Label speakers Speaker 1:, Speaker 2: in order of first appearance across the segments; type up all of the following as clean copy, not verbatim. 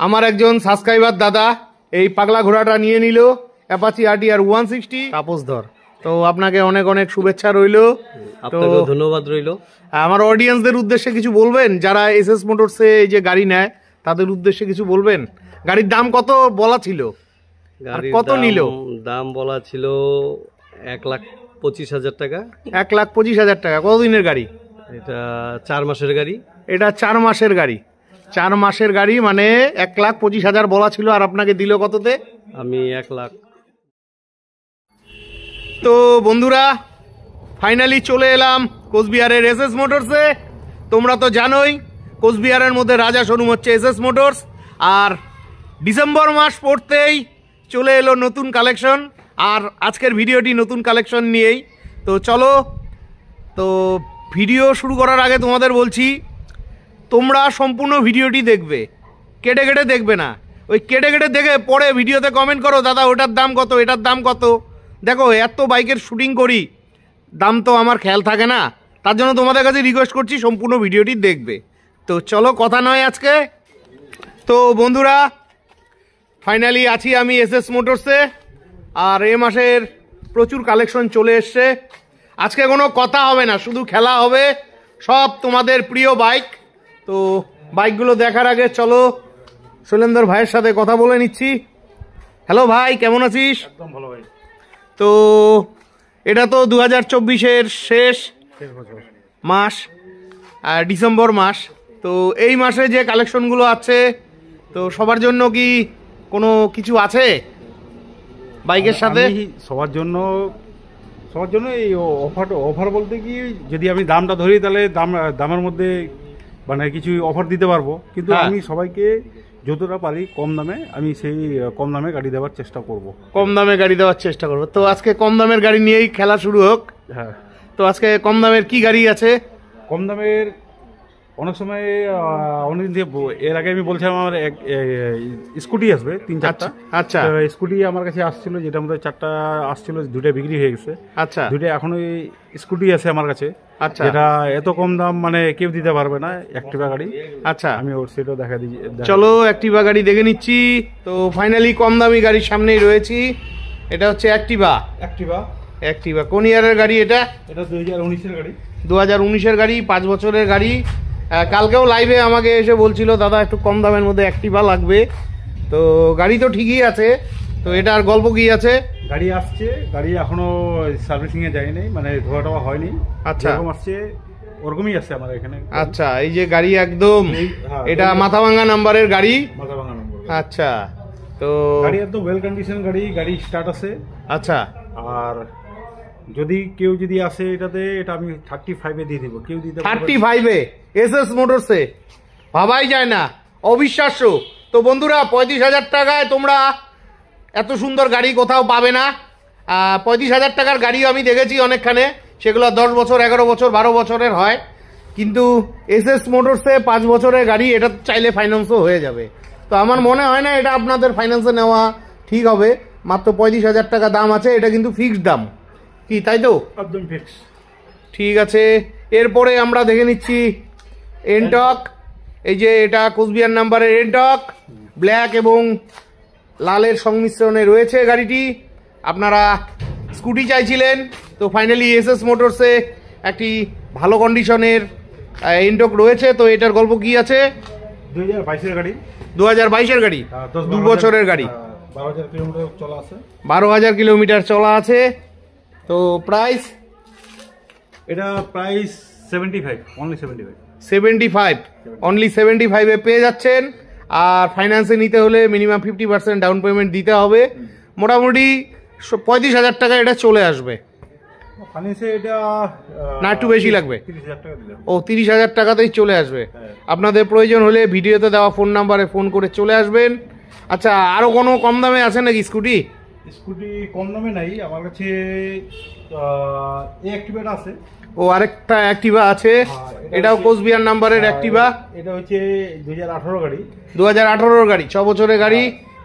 Speaker 1: আমার একজন সাবস্ক্রাইবার দাদা এই পাগলা ঘোড়াটা নিয়ে নিল, অ্যাপাচি আরটিআর 160 তাপস ধর। তো আপনাকে অনেক অনেক শুভেচ্ছা রইল,
Speaker 2: আপনাকেও ধন্যবাদ রইল।
Speaker 1: আমার অডিয়েন্সদের উদ্দেশ্যে কিছু বলবেন যারা এসএস মোটরসে এই যে গাড়ি নেয় তাদের উদ্দেশ্যে কিছু বলবেন? গাড়ির দাম কত বলা ছিল, কত নিল?
Speaker 2: দাম বলা ছিল 1,25,000 টাকা।
Speaker 1: 1,25,000 টাকা। কতদিনের গাড়ি
Speaker 2: এটা? 4 মাসের গাড়ি।
Speaker 1: এটা 4 মাসের গাড়ি। 4 মাসের গাড়ি মানে 1,25,000 বলা ছিল, আর আপনাকে দিল কততে?
Speaker 2: আমি 1 লাখ।
Speaker 1: তো বন্ধুরা ফাইনালি চলে এলাম কোচবিহারের এসএস মোটরসে। তোমরা তো জানোই কোচবিহারের মধ্যে রাজা শোরুম হচ্ছে এসএস মোটরস, আর ডিসেম্বর মাস পড়তেই চলে এলো নতুন কালেকশন, আর আজকের ভিডিওটি নতুন কালেকশন নিয়েই। তো চলো, তো ভিডিও শুরু করার আগে তোমাদের বলছি তোমরা সম্পূর্ণ ভিডিওটি দেখবে, কেটে কেটে দেখবে না। ওই কেটে কেটে দেখে পরে ভিডিওতে কমেন্ট করো দাদা ওটার দাম কত, এটার দাম কত। দেখো এত বাইকের শুটিং করি, দাম তো আমার খেয়াল থাকে না, তার জন্য তোমাদের কাছে রিকোয়েস্ট করছি সম্পূর্ণ ভিডিওটি দেখবে। তো চলো কথা নয় আজকে। তো বন্ধুরা ফাইনালি আছি আমি এসএস মোটরসে, আর এ মাসের প্রচুর কালেকশন চলে এসছে। আজকে কোনো কথা হবে না, শুধু খেলা হবে, সব তোমাদের প্রিয় বাইক। তো বাইকগুলো দেখার আগে চলো শৈলেন্দর ভাইয়ের সাথে কথা বলে নিচ্ছি। হ্যালো ভাই, কেমন আছিস?
Speaker 3: একদম ভালো ভাই।
Speaker 1: তো এটা তো 2024-এর শেষ মাস, আর ডিসেম্বর মাস। তো এই মাসে যে কালেকশনগুলো আছে তো সবার জন্য কি কোনো কিছু আছে বাইকের সাথে?
Speaker 3: সবার জন্য এই অফার বলতে কি, যদি আমি দামটা ধরি তাহলে দামের মধ্যে মানে কিছু অফার দিতে পারবো, কিন্তু আমি সবাইকে যতটা পারি কম দামে, আমি সেই কম দামে গাড়ি দেওয়ার চেষ্টা করব।
Speaker 1: কম দামে গাড়ি দেওয়ার চেষ্টা করবো। তো আজকে কম দামের গাড়ি নিয়েই খেলা শুরু হোক।
Speaker 3: হ্যাঁ।
Speaker 1: তো আজকে কম দামের কি গাড়ি আছে?
Speaker 3: কম দামের অনেক সময় অনেকদিন দিয়ে, এর আগে আমি বলছিলাম আমার স্কুটি আসবে 3-4টা।
Speaker 1: আচ্ছা।
Speaker 3: স্কুটি আমার কাছে আসছিল, যেটার মধ্যে 4টা আসছিল, 2টা বিক্রি হয়ে গেছে।
Speaker 1: আচ্ছা।
Speaker 3: 2টা এখনো স্কুটি আছে আমার কাছে।
Speaker 1: আচ্ছা।
Speaker 3: যেটা এত কম দাম মানে কেউ দিতে পারবে না, অ্যাক্টিভা গাড়ি।
Speaker 1: আচ্ছা,
Speaker 3: আমি ওর সেটাও দেখা দিই।
Speaker 1: চলো অ্যাক্টিভা গাড়ি দেখে নিচ্ছি। তো ফাইনালি কম দামি গাড়ির সামনেই রয়েছি। এটা হচ্ছে অ্যাক্টিভা। কোন ইয়ারের গাড়ি এটা?
Speaker 3: এটা 2019-এর গাড়ি।
Speaker 1: 2019-এর গাড়ি, 5 বছরের গাড়ি। কালকেও লাইভে আমাকে এসে বলছিল দাদা একটু কম দামের মধ্যে অ্যাক্টিভা লাগবে। তো গাড়ি তো ঠিকই আছে, তো এটার গল্প কি আছে?
Speaker 3: গাড়ি আসছে, গাড়ি এখনো সার্ভিসিং এ যায়নি, মানে ধোয়া টোয়া হয়নি।
Speaker 1: আচ্ছা,
Speaker 3: এরকম আসছে, ওরকমই আসছে আমার এখানে।
Speaker 1: আচ্ছা, এই যে গাড়ি একদম এটা মাথাভাঙ্গা নাম্বারের গাড়ি।
Speaker 3: মাথাভাঙ্গা নম্বর।
Speaker 1: আচ্ছা, তো
Speaker 3: গাড়ি একদম ওয়েল কন্ডিশন গাড়ি স্টার্ট আছে।
Speaker 1: আচ্ছা,
Speaker 3: আর যদি কেউ আসে এটাতে, এটা আমি 35-এ দিয়ে দিব। কেউ দিতে
Speaker 1: 35-এ এসএস মোটরসে, ভাবাই যায় না, অবিশ্বাস্য। তো বন্ধুরা 35,000 টাকায় তোমরা এত সুন্দর গাড়ি কোথাও পাবে না। 35,000 টাকার গাড়িও আমি দেখেছি অনেকখানে, সেগুলো 10 বছর, 11 বছর, 12 বছরের হয়, কিন্তু এসএস মোটরসে 5 বছরের গাড়ি, এটা চাইলে ফাইন্যান্সও হয়ে যাবে। তো আমার মনে হয় না এটা আপনাদের ফাইন্যান্সে নেওয়া ঠিক হবে। মাত্র 35,000 টাকা দাম আছে, এটা কিন্তু ফিক্সড দাম কি, তাই তো?
Speaker 3: একদম ফিক্স।
Speaker 1: ঠিক আছে, এরপরে আমরা দেখে নিচ্ছি এনটক। এই যে এটা কোচবিহার নাম্বারের এনটক, ব্ল্যাক এবং লালের সংমিশ্রণে রয়েছে গাড়িটি। আপনারা স্কুটি চাইছিলেন, তো ফাইনালি এসএস মোটরসে একটি ভালো কন্ডিশনের এনটক রয়েছে। তো এটার গল্প কি আছে?
Speaker 3: 2022-এর গাড়ি।
Speaker 1: 2022-এর গাড়ি, 2 বছরের গাড়ি,
Speaker 3: 12,000 কিলোমিটার চলা আছে।
Speaker 1: 12,000 কিলোমিটার চলা আছে। তো প্রাইস?
Speaker 3: এটা প্রাইস 75, অনলি
Speaker 1: 75, অনলি 75-এ পেয়ে যাচ্ছেন। আর ফাইন্যান্সে নিতে হলে মিনিমাম 50% ডাউন পেমেন্ট দিতে হবে। মোটামুটি 35,000 টাকা এটা চলে আসবে।
Speaker 3: ফাইন্যান্সে এটা
Speaker 1: না একটু বেশি লাগবে?
Speaker 3: 30,000 টাকা দিলে।
Speaker 1: ও 30,000 টাকাতেই চলে আসবে। আপনাদের প্রয়োজন হলে ভিডিওতে দেওয়া ফোন নাম্বারে ফোন করে চলে আসবেন। আচ্ছা, আরও কোনো কম দামে আছে নাকি স্কুটি?
Speaker 3: স্কুটি কম দামে নাই আমার কাছে, অ্যাক্টিভা আছে।
Speaker 1: ও আরেকটা অ্যাক্টিভা আছে, এটাও কোচবিহার নাম্বারের অ্যাক্টিভা।
Speaker 3: এটা হচ্ছে 2018 গাড়ি।
Speaker 1: 2018 গাড়ি, 6 বছরের গাড়ি,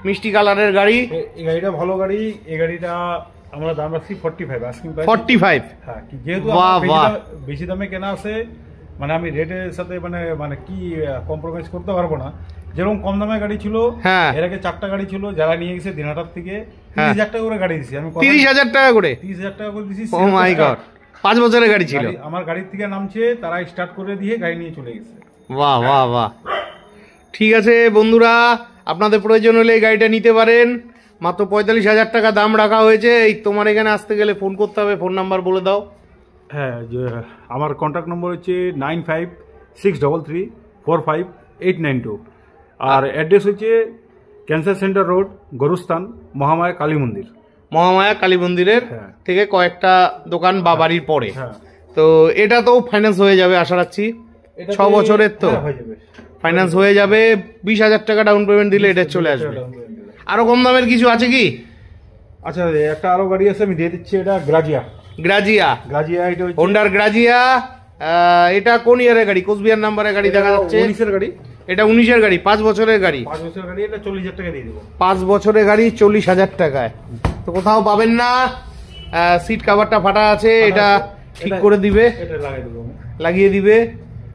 Speaker 1: মিষ্টি কালারের গাড়ি।
Speaker 3: এই গাড়িটা ভালো গাড়ি। এই গাড়িটা আমরা দাম রাখছি 45, আস্কিং প্রাইস
Speaker 1: 45।
Speaker 3: হ্যাঁ, যেহেতু বেশি দামে কেনা আছে, মানে আমি রেটের সাথে মানে কি কম্প্রোমাইজ করতে পারবো না, যেরকম কম দামের গাড়ি ছিল,
Speaker 1: হ্যাঁ।
Speaker 3: এর আগে 4টা গাড়ি ছিল, যারা নিয়ে গেছে দিনহাটার থেকে
Speaker 1: হ্যাঁ।
Speaker 3: 30,000 টাকা করে গাড়ি দিছি আমি।
Speaker 1: 30,000 টাকা করে?
Speaker 3: 30,000 টাকা করে দিছি।
Speaker 1: ও মাই গড, 5 বছরের গাড়ি ছিল।
Speaker 3: আমার গাড়ির থেকে নামছে, তারা স্টার্ট করে দিয়ে গাড়ি নিয়ে চলে গেছে।
Speaker 1: বাহ বাহ বাহ, ঠিক আছে বন্ধুরা, আপনাদের প্রয়োজন হলে এই গাড়িটা নিতে পারেন। মাত্র 45,000 টাকা দাম রাখা হয়েছে। এই তোমার এখানে আসতে গেলে ফোন করতে হবে, ফোন নাম্বার বলে দাও।
Speaker 3: হ্যাঁ, যে আমার কন্ট্যাক্ট নম্বর হচ্ছে 9563345892, আর অ্যাড্রেস হচ্ছে ক্যান্সার সেন্টার রোড, গরুস্থান, মহামায়া কালী মন্দির।
Speaker 1: মহামায়া কালী মন্দিরের
Speaker 3: হ্যাঁ।
Speaker 1: থেকে কয়েকটা দোকান বা বাড়ির পরে।
Speaker 3: হ্যাঁ,
Speaker 1: তো এটা তো ফাইন্যান্স হয়ে যাবে আশা রাখছি, 6 বছরের তো
Speaker 3: হয়ে যাবে।
Speaker 1: ফাইন্যান্স হয়ে যাবে। 20,000 টাকা ডাউন পেমেন্ট দিলে এটা চলে আসবে। আরো কম দামের কিছু আছে কি?
Speaker 3: আচ্ছা, একটা আরো গাড়ি আছে, আমি দিয়ে দিচ্ছি। এটা গ্রাজিয়া।
Speaker 1: গ্রাজিয়া,
Speaker 3: এটা হচ্ছে
Speaker 1: হোন্ডার গ্রাজিয়া। এটা কোন ইয়ারের গাড়ি? কোচবিহার নাম্বারের গাড়ি দেখা যাচ্ছে।
Speaker 3: 19-এর গাড়ি।
Speaker 1: এটা 19-এর গাড়ি, 5 বছরের গাড়ি।
Speaker 3: 5 বছরের গাড়ি, এটা 40,000 টাকা দিয়ে দেবো।
Speaker 1: 5 বছরের গাড়ি 40,000 টাকায় তো কোথাও পাবেন না। সিট কাভারটা ফাটা আছে, এটা ঠিক করে দিবে,
Speaker 3: এটা লাগাই দেবো আমি।
Speaker 1: লাগিয়ে দিবে,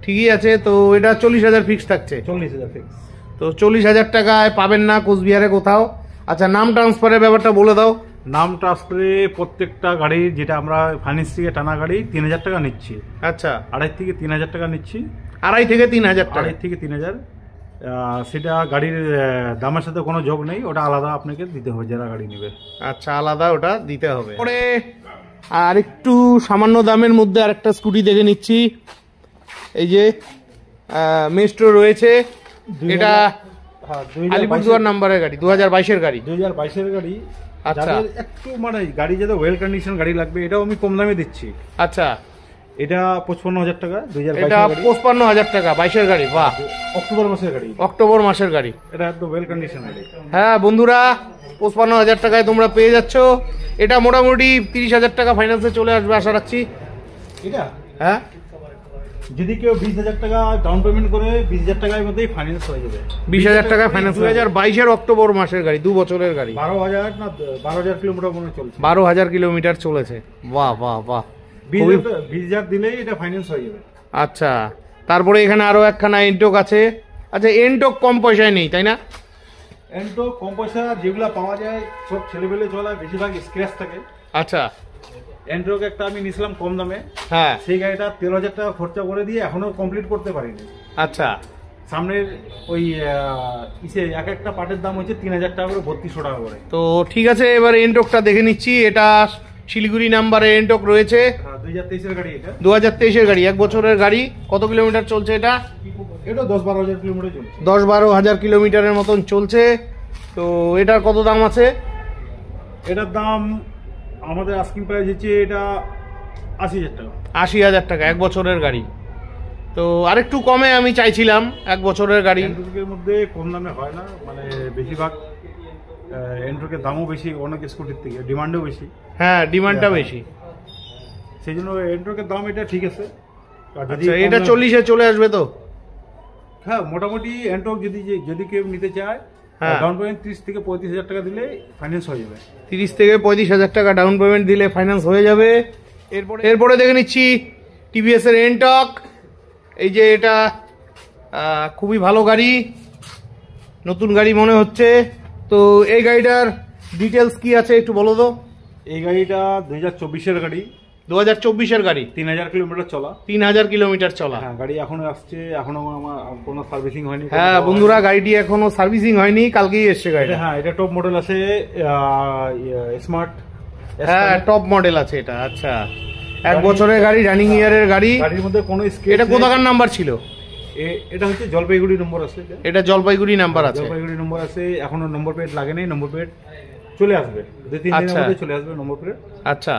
Speaker 1: ঠিকই আছে। তো এটা 40,000 ফিক্স থাকছে।
Speaker 3: 40,000 ফিক্স।
Speaker 1: তো 40,000 টাকায় পাবেন না কোচবিহারে কোথাও। আচ্ছা, নাম ট্রান্সফারের ব্যাপারটা বলে দাও।
Speaker 3: নাম ট্রান্সফারে প্রত্যেকটা গাড়ির, যেটা আমরা ফাইন্যান্স থেকে টানা গাড়ি 3,000 টাকা নিচ্ছি।
Speaker 1: আচ্ছা,
Speaker 3: 2.5 থেকে 3,000 টাকা নিচ্ছি।
Speaker 1: 2.5 থেকে 3,000 টাকা।
Speaker 3: 2.5 থেকে 3,000। সেটা গাড়ির দামের সাথে কোনো যোগ নেই, ওটা আলাদা আপনাকে দিতে হবে যারা গাড়ি নেবে।
Speaker 1: আচ্ছা, আলাদা ওটা দিতে হবে। পরে আর একটু সামান্য দামের মধ্যে আরেকটা স্কুটি দেখে নিচ্ছি। এই যে মেস্ট্রো রয়েছে, এটা আলিপুরদুয়ার নাম্বারের গাড়ি, 2022-এর গাড়ি।
Speaker 3: 2022-এর গাড়ি।
Speaker 1: আচ্ছা,
Speaker 3: যাদের একটু মানে গাড়ি যাদের ওয়েল কন্ডিশন গাড়ি লাগবে, এটাও আমি কম দামে দিচ্ছি।
Speaker 1: আচ্ছা,
Speaker 3: এটা 55,000 টাকা।
Speaker 1: এটা 55,000 টাকা, 22-এর গাড়ি। বাহ,
Speaker 3: অক্টোবর মাসের গাড়ি।
Speaker 1: অক্টোবর মাসের গাড়ি।
Speaker 3: এটা একদম ওয়েল কন্ডিশন গাড়ি।
Speaker 1: হ্যাঁ বন্ধুরা, 55,000 টাকায় তোমরা পেয়ে যাচ্ছ। এটা মোটামুটি 30,000 টাকা ফাইন্যান্সে চলে আসবে আশা রাখছি।
Speaker 3: এটা
Speaker 1: হ্যাঁ,
Speaker 3: যদি কেউ 20,000 টাকা ডাউন পেমেন্ট করে, 20,000 টাকার মধ্যেই ফাইন্যান্স হয়ে যাবে।
Speaker 1: 20,000 টাকায় ফাইন্যান্স। 2022-এর অক্টোবর মাসের গাড়ি, 2 বছরের গাড়ি।
Speaker 3: 12,000 না 12,000 কিলোমিটার মনে চলছে।
Speaker 1: 12,000 কিলোমিটার চলেছে। বাহ বাহ বাহ,
Speaker 3: 20,000 দিলেই এটা ফাইন্যান্স হয়ে যাবে।
Speaker 1: আচ্ছা, তারপরে এখানে আরো একখানা এনটক আছে। আচ্ছা, এনটক কম পয়সায় নেই তাই না?
Speaker 3: এন্টো কম পয়সা যেগুলা পাওয়া যায় সব ছেলেবেলে চলায়, বেশিরভাগ স্ক্র্যাচ থাকে।
Speaker 1: আচ্ছা,
Speaker 3: এন্ট্রোক একটা আমি নিয়েছিলাম কম দামে,
Speaker 1: হ্যাঁ।
Speaker 3: সেই গাড়িটা 13,000 টাকা খরচা করে দিয়ে এখনো কমপ্লিট করতে পারিনি।
Speaker 1: আচ্ছা,
Speaker 3: সামনের ওই এক একটা পার্টের দাম হচ্ছে 3,000 টাকা করে, 3200 টাকা করে।
Speaker 1: তো ঠিক আছে, এবার এনটকটা দেখে নিচ্ছি। এটা শিলিগুড়ি নাম্বারে এনটক রয়েছে।
Speaker 3: 2023-এর গাড়ি। এটা
Speaker 1: 2023-এর গাড়ি, 1 বছরের গাড়ি। কত কিলোমিটার চলছে এটা?
Speaker 3: এটা 10-12,000 কিলোমিটার চলছে।
Speaker 1: 10-12,000 কিলোমিটারের মতন চলছে। তো এটার কত দাম আছে?
Speaker 3: এটার দাম আমাদের আস্কিং প্রাইস হচ্ছে এটা 80,000 টাকা।
Speaker 1: 80,000 টাকা, 1 বছরের গাড়ি। তো আরেকটু কমে আমি চাইছিলাম, 1 বছরের গাড়ি।
Speaker 3: এন্ট্রোকের মধ্যে কম দামে হয় না, মানে বেশিরভাগ এন্ট্রোকের দামও বেশি অনেক স্কুটির থেকে, ডিমান্ডও বেশি।
Speaker 1: হ্যাঁ, ডিমান্ডটা বেশি,
Speaker 3: সেই জন্য এন্ট্রোকের দাম এটা ঠিক আছে। আর যদি
Speaker 1: আচ্ছা, এটা 40-এ চলে আসবে তো?
Speaker 3: হ্যাঁ, মোটামুটি এন্ট্রোক যদি কেউ নিতে চায়,
Speaker 1: হ্যাঁ,
Speaker 3: ডাউন পেমেন্ট 30 থেকে 35,000 টাকা দিলে ফাইন্যান্স হয়ে যাবে।
Speaker 1: 30 থেকে 35,000 টাকা ডাউন পেমেন্ট দিলে ফাইন্যান্স হয়ে যাবে। এরপরে দেখে নিচ্ছি টিভিএস এর এনটক। এই যে এটা খুবই ভালো গাড়ি, নতুন গাড়ি মনে হচ্ছে। তো এই গাড়িটার ডিটেলস কি আছে একটু বলো তো।
Speaker 3: এই গাড়িটা 2024-এর গাড়ি।
Speaker 1: 2024-এর গাড়ি,
Speaker 3: 3,000 কিলোমিটার চলা।
Speaker 1: 3,000 কিলোমিটার চলা।
Speaker 3: হ্যাঁ, গাড়ি এখনো আসছে, এখনো আমার কোনো সার্ভিসিং হয়নি।
Speaker 1: হ্যাঁ বন্ধুরা, গাড়িটি এখনো সার্ভিসিং হয়নি, কালকেই এসছে গাড়িটা।
Speaker 3: হ্যাঁ, এটা টপ মডেল আছে, স্মার্ট।
Speaker 1: হ্যাঁ, টপ মডেল আছে এটা। আচ্ছা, 1 বছরের গাড়ি, রানিং ইয়ারের গাড়ি।
Speaker 3: গাড়ির মধ্যে কোনো
Speaker 1: এটা কোথাকার নাম্বার ছিল?
Speaker 3: এটা হচ্ছে জলপাইগুড়ি নম্বর আছে।
Speaker 1: এটা জলপাইগুড়ি নাম্বার আছে।
Speaker 3: জলপাইগুড়ি নম্বর আছে, এখনো নম্বর প্লেট লাগে নাই। নম্বর প্লেট চলে আসবে 2-3 দিনের মধ্যে, চলে আসবে নম্বর প্লেট।
Speaker 1: আচ্ছা,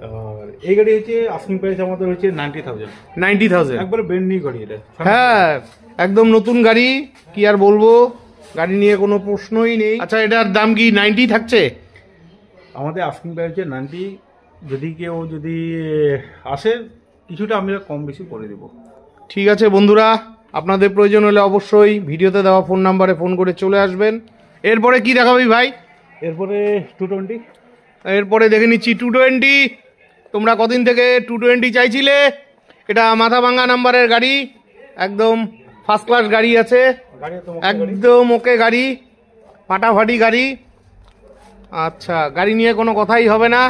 Speaker 3: আর এই গাড়ি হচ্ছে আস্কিং প্রাইস আমাদের হচ্ছে 90,000।
Speaker 1: 90,000
Speaker 3: একবারে ব্র্যান্ড নিউ গাড়ি এটা।
Speaker 1: হ্যাঁ, একদম নতুন গাড়ি, কি আর বলবো, গাড়ি নিয়ে কোনো প্রশ্নই নেই। আচ্ছা, এটার দাম কি 90 থাকছে?
Speaker 3: আমাদের আস্কিং প্রাইস হচ্ছে 90। যদি কেউ আসে, কিছুটা আমরা কম বেশি করে দেব।
Speaker 1: ঠিক আছে বন্ধুরা, আপনাদের প্রয়োজন হলে অবশ্যই ভিডিওতে দেওয়া ফোন নাম্বারে ফোন করে চলে আসবেন। এরপরে কি দেখাবি ভাই?
Speaker 3: এরপরে 220।
Speaker 1: এরপরে দেখে নিচ্ছি 220। তোমরা কদিন থেকে 220 চাইছিলে। এটা মাথাভাঙ্গা নাম্বারের গাড়ি, একদম ফার্স্ট ক্লাস গাড়ি আছে, একদম ওকে গাড়ি, ফাটাফাটি গাড়ি। আচ্ছা, গাড়ি নিয়ে কোনো কথাই হবে না,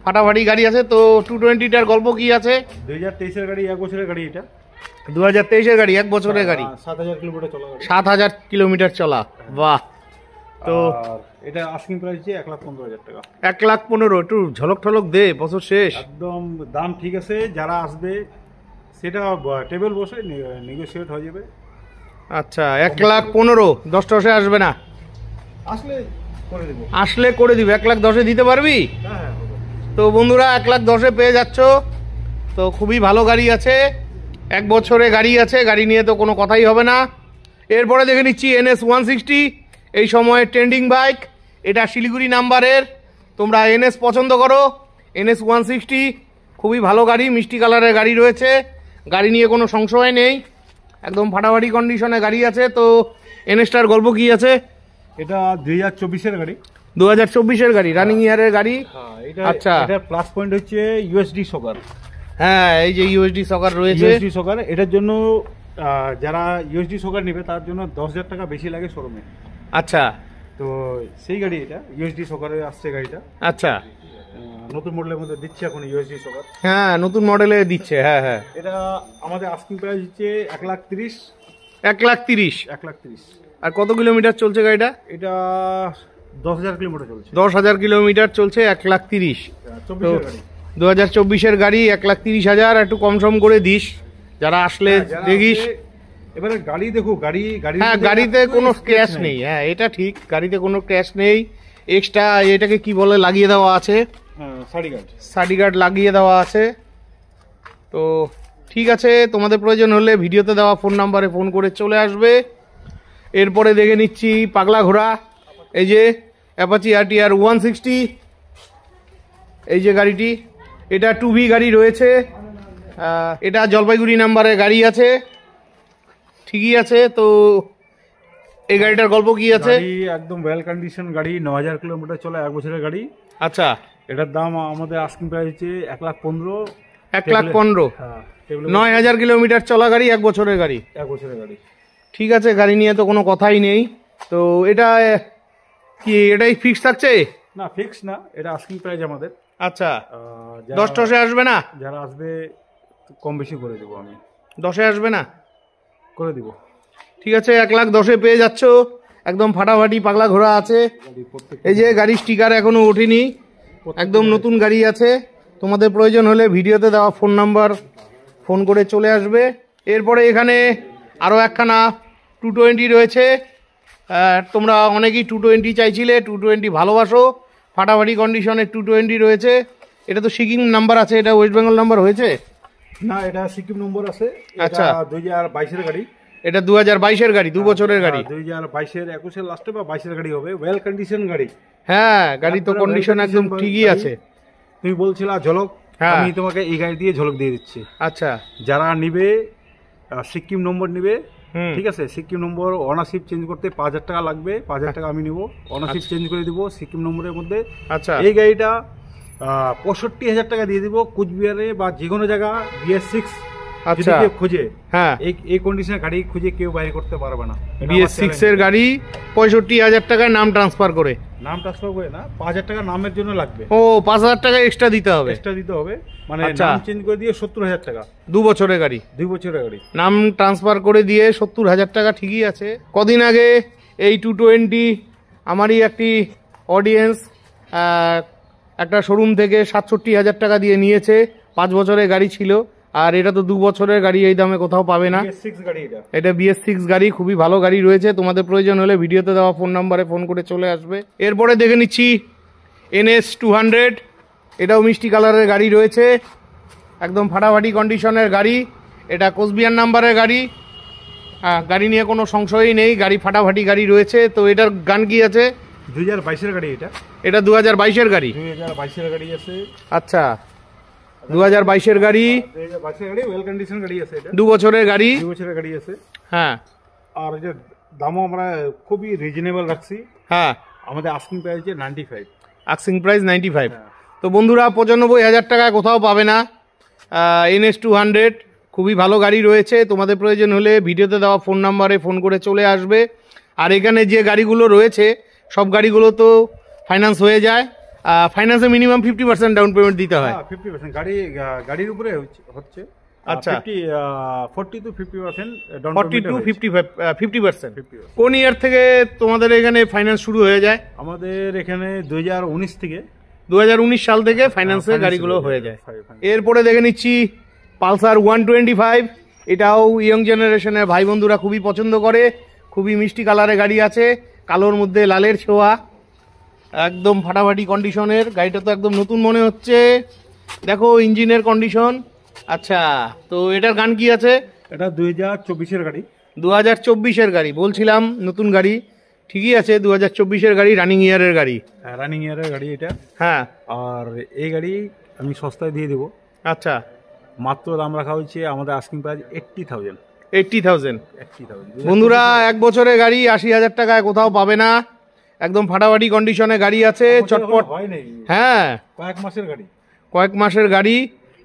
Speaker 1: ফাটাফাটি গাড়ি আছে। তো 220টার গল্প কি আছে?
Speaker 3: 2023-এর গাড়ি, 1 বছরের গাড়ি এটা।
Speaker 1: 2023-এর গাড়ি, 1 বছরের গাড়ি,
Speaker 3: 7000 কিলোমিটার চলা গাড়ি।
Speaker 1: 7000 কিলোমিটার চলা, বাহ। তো
Speaker 3: এটা আস্কিং প্রাইস হচ্ছে 1,15,000 টাকা।
Speaker 1: 1,15,000। একটু ঝলক ঠলক দে, বছর শেষ।
Speaker 3: একদম দাম ঠিক আছে, যারা আসবে সেটা টেবিল বসে নেগোশিয়েট হয়ে যাবে।
Speaker 1: আচ্ছা, 1,15,000, 10 আসবে না?
Speaker 3: আসলে করে দেবো,
Speaker 1: আসলে করে দিবে। 1,10,000 দিতে পারবি?
Speaker 3: হ্যাঁ।
Speaker 1: তো বন্ধুরা 1,10,000 পেয়ে যাচ্ছ। তো খুবই ভালো গাড়ি আছে, 1 বছরে গাড়ি আছে, গাড়ি নিয়ে তো কোনো কথাই হবে না। এরপরে দেখে নিচ্ছি NS 160, এই সময় ট্রেন্ডিং বাইক। এটা শিলিগুড়ি নাম্বারের, তোমরা NS পছন্দ করো, NS 160 খুবই ভালো গাড়ি, মিষ্টি কালারের গাড়ি রয়েছে, গাড়ি নিয়ে কোনো সংশয় নেই, একদম ফাটাফাটি কন্ডিশনে গাড়ি আছে। তো NSটার গল্প কি আছে?
Speaker 3: এটা 2024-এর গাড়ি।
Speaker 1: 2024-এর গাড়ি, রানিং ইয়ারের গাড়ি।
Speaker 3: আচ্ছা, এটার প্লাস পয়েন্ট হচ্ছে USD সকার।
Speaker 1: হ্যাঁ, এই যে USD সকার রয়েছে,
Speaker 3: USD সকার। এটার জন্য যারা USD সকার নেবে তার জন্য 10,000 টাকা বেশি লাগে শোরুমে।
Speaker 1: আচ্ছা,
Speaker 3: তো সেই গাড়ি এটা USD সকারে আসছে গাড়িটা।
Speaker 1: আচ্ছা,
Speaker 3: নতুন মডেলের মধ্যে দিচ্ছে এখন USD সকার।
Speaker 1: হ্যাঁ, নতুন মডেলে দিচ্ছে। হ্যাঁ হ্যাঁ,
Speaker 3: এটা আমাদের আস্কিং প্রাইস হচ্ছে 1,30,000।
Speaker 1: 1,30,000।
Speaker 3: 1,30,000।
Speaker 1: আর কত কিলোমিটার চলছে গাড়িটা?
Speaker 3: এটা 10,000 কিলোমিটার চলছে।
Speaker 1: 10,000 কিলোমিটার চলছে, 1,30,000।
Speaker 3: 24-এর গাড়ি।
Speaker 1: 2024-এর গাড়ি, 1,30,000। একটু কম সম করে দিস, যারা আসলে দেখিস।
Speaker 3: এবারে গাড়ি দেখো, গাড়ি
Speaker 1: হ্যাঁ, গাড়িতে কোনো ক্র্যাশ নেই। হ্যাঁ, এটা ঠিক, গাড়িতে কোনো ক্র্যাশ নেই। এক্সট্রা এটাকে কি বলে লাগিয়ে দেওয়া আছে, সাডি গার্ড লাগিয়ে দেওয়া আছে। তো ঠিক আছে, তোমাদের প্রয়োজন হলে ভিডিওতে দেওয়া ফোন নাম্বারে ফোন করে চলে আসবে। এরপরে দেখে নিচ্ছি পাগলা ঘোড়া, এই যে অ্যাপাচি RTR 160, এই যে গাড়িটি, এটা 2V গাড়ি রয়েছে। এটা জলপাইগুড়ি নাম্বারে গাড়ি আছে, ঠিকই আছে। তো এই গাড়িটার গল্প কি আছে?
Speaker 3: একদম ওয়েল কন্ডিশন গাড়ি, 9,000 কিলোমিটার চলা, 1 বছরের গাড়ি।
Speaker 1: আচ্ছা,
Speaker 3: এটার দাম আমাদের আস্কিং প্রাইস হচ্ছে 1,15,000।
Speaker 1: 1,15,000।
Speaker 3: হ্যাঁ,
Speaker 1: 9,000 কিলোমিটার চলা গাড়ি, 1 বছরের গাড়ি।
Speaker 3: 1 বছরের গাড়ি।
Speaker 1: ঠিক আছে, গাড়ি নিয়ে তো কোনো কথাই নেই। তো এটা কি, এটাই ফিক্স থাকছে?
Speaker 3: না, ফিক্স না, এটা আস্কিং প্রাইস আমাদের।
Speaker 1: আচ্ছা, 10 আসবে না?
Speaker 3: যারা আসবে কম বেশি করে দেবো আমি।
Speaker 1: 10 আসবে না?
Speaker 3: করে দিব।
Speaker 1: ঠিক আছে, 1,10,000 পেয়ে যাচ্ছ। একদম ফাটাফাটি পাগলা ঘোড়া আছে। এই যে গাড়ির স্টিকার এখনো ওঠেনি, একদম নতুন গাড়ি আছে। তোমাদের প্রয়োজন হলে ভিডিওতে দেওয়া ফোন নাম্বার ফোন করে চলে আসবে। এরপরে এখানে আরও একখানা 220 রয়েছে। তোমরা অনেকেই 220 চাইছিলে, 220 ভালোবাসো, ফাটাফাটি কন্ডিশনের 220 রয়েছে। এটা তো সিকিম নাম্বার আছে, এটা ওয়েস্ট বেঙ্গল নাম্বার হয়েছে
Speaker 3: না? এটা সিকিম নম্বর আছে।
Speaker 1: আচ্ছা,
Speaker 3: 2022-এর গাড়ি।
Speaker 1: এটা 2022-এর গাড়ি, 2 বছরের গাড়ি।
Speaker 3: 2022-এর 21-এর লাস্টে বা 22-এর গাড়ি হবে, ওয়েল কন্ডিশন গাড়ি।
Speaker 1: হ্যাঁ, গাড়ি তো কন্ডিশন একদম ঠিকই আছে।
Speaker 3: তুমি বলছিলা ঝলক, আমি তোমাকে এই গাড়ি দিয়ে ঝলক দিয়ে দিচ্ছি।
Speaker 1: আচ্ছা,
Speaker 3: যারা নিবে সিকিম নম্বর নিবে, ঠিক আছে, সিকিম নম্বর অনারশিপ চেঞ্জ করতে 5,000 টাকা লাগবে। 5,000 টাকা আমি নিব, অনারশিপ চেঞ্জ করে দিব সিকিম নম্বরের মধ্যে।
Speaker 1: আচ্ছা,
Speaker 3: এই গাড়িটা 65,000 টাকা দিয়ে দিব কুচবিহারে বা যে কোনো জায়গা BS6
Speaker 1: আচ্ছা
Speaker 3: খুঁজে।
Speaker 1: হ্যাঁ,
Speaker 3: এই কন্ডিশনে গাড়ি খুঁজে কেউ বাইরে করতে পারবে না।
Speaker 1: BS6 এর গাড়ি 65,000 টাকায় নাম ট্রান্সফার করে।
Speaker 3: নাম ট্রান্সফার করে না, 5,000 টাকা নামের জন্য লাগবে।
Speaker 1: ও, 5,000 টাকা এক্সট্রা দিতে হবে।
Speaker 3: এক্সট্রা দিতে হবে, মানে নাম চেঞ্জ করে দিয়ে 70,000 টাকা।
Speaker 1: 2 বছরের গাড়ি,
Speaker 3: 2 বছরের গাড়ি,
Speaker 1: নাম ট্রান্সফার করে দিয়ে 70,000 টাকা, ঠিকই আছে। কদিন আগে এই 220 আমারই একটি অডিয়েন্স একটা শোরুম থেকে 67,000 টাকা দিয়ে নিয়েছে। 5 বছরের গাড়ি ছিল, আর এটা তো 2 বছরের গাড়ি, এই দামে কোথাও পাবে না। এটা BS6 গাড়ি, খুবই ভালো গাড়ি রয়েছে। তোমাদের প্রয়োজন হলে ভিডিওতে দেওয়া ফোন নাম্বারে ফোন করে চলে আসবে। এরপরে দেখে নিচ্ছি NS 200, এটাও মিষ্টি কালারের গাড়ি রয়েছে, একদম ফাটাফাটি কন্ডিশনের গাড়ি। এটা কোচবিহার নাম্বারের গাড়ি। হ্যাঁ, গাড়ি নিয়ে কোনো সংশয়ই নেই, গাড়ি ফাটাফাটি গাড়ি রয়েছে। তো এটার গান কি আছে?
Speaker 3: 2022-এর গাড়ি। এটা
Speaker 1: 2022-এর গাড়ি।
Speaker 3: 2022-এর গাড়ি আছে।
Speaker 1: আচ্ছা, 2022-এর গাড়ি,
Speaker 3: 2022-এর গাড়ি, ওয়েল কন্ডিশন গাড়ি আছে। এটা
Speaker 1: 2 বছরের গাড়ি।
Speaker 3: 2 বছরের গাড়ি আছে।
Speaker 1: হ্যাঁ,
Speaker 3: আর যে দামও আমরা খুবই রিজনেবল রাখছি।
Speaker 1: হ্যাঁ,
Speaker 3: আমাদের আস্কিং প্রাইস হচ্ছে 95।
Speaker 1: Asking price 95। তো বন্ধুরা 95,000 টাকায় কোথাও পাবে না NS 200। খুবই ভালো গাড়ি রয়েছে, তোমাদের প্রয়োজন হলে ভিডিওতে দেওয়া ফোন নাম্বারে ফোন করে চলে আসবে। আর এখানে যে গাড়িগুলো রয়েছে সব গাড়িগুলো তো ফাইন্যান্স হয়ে যায়, ফাইন্যান্সে মিনিমাম 50% ডাউন পেমেন্ট দিতে হয়।
Speaker 3: 50% গাড়ির উপরে হচ্ছে।
Speaker 1: আচ্ছা,
Speaker 3: 40 to 50%
Speaker 1: 40 to 50%। কোন ইয়ার থেকে তোমাদের এখানে ফাইন্যান্স শুরু হয়ে যায়?
Speaker 3: আমাদের এখানে 2019 থেকে
Speaker 1: 2019 সাল থেকে ফাইন্যান্সের গাড়িগুলো হয়ে যায়। এরপরে দেখে নিচ্ছি পালসার 125। এটাও ইয়ং জেনারেশনের ভাই বন্ধুরা খুবই পছন্দ করে, খুবই মিষ্টি কালারের গাড়ি আছে, কালোর মধ্যে লালের ছোঁয়া, একদম ফাটাফাটি কন্ডিশনের। গাড়িটা তো একদম নতুন মনে হচ্ছে, দেখো ইঞ্জিনের কন্ডিশন। আচ্ছা, তো এটার গান কি আছে?
Speaker 3: এটা 2024-এর গাড়ি।
Speaker 1: 2024-এর গাড়ি, বলছিলাম নতুন গাড়ি, ঠিকই আছে। 2024-এর গাড়ি, রানিং ইয়ারের গাড়ি।
Speaker 3: হ্যাঁ, রানিং ইয়ারের গাড়ি এটা।
Speaker 1: হ্যাঁ,
Speaker 3: আর এই গাড়ি আমি সস্তায় দিয়ে দেবো।
Speaker 1: আচ্ছা,
Speaker 3: মাত্র দাম রাখা হয়েছে আমাদের আস্কিং প্রাইস 80,000।
Speaker 1: 80,000।
Speaker 3: 80,000
Speaker 1: বন্ধুরা, 1 বছরের গাড়ি 80,000 টাকায় কোথাও পাবে না, একদম ফাটাফাটি কন্ডিশনে গাড়ি আছে, চটপট।
Speaker 3: হয় নাই,
Speaker 1: হ্যাঁ,
Speaker 3: কয়েক মাসের গাড়ি।
Speaker 1: কয়েক মাসের গাড়ি,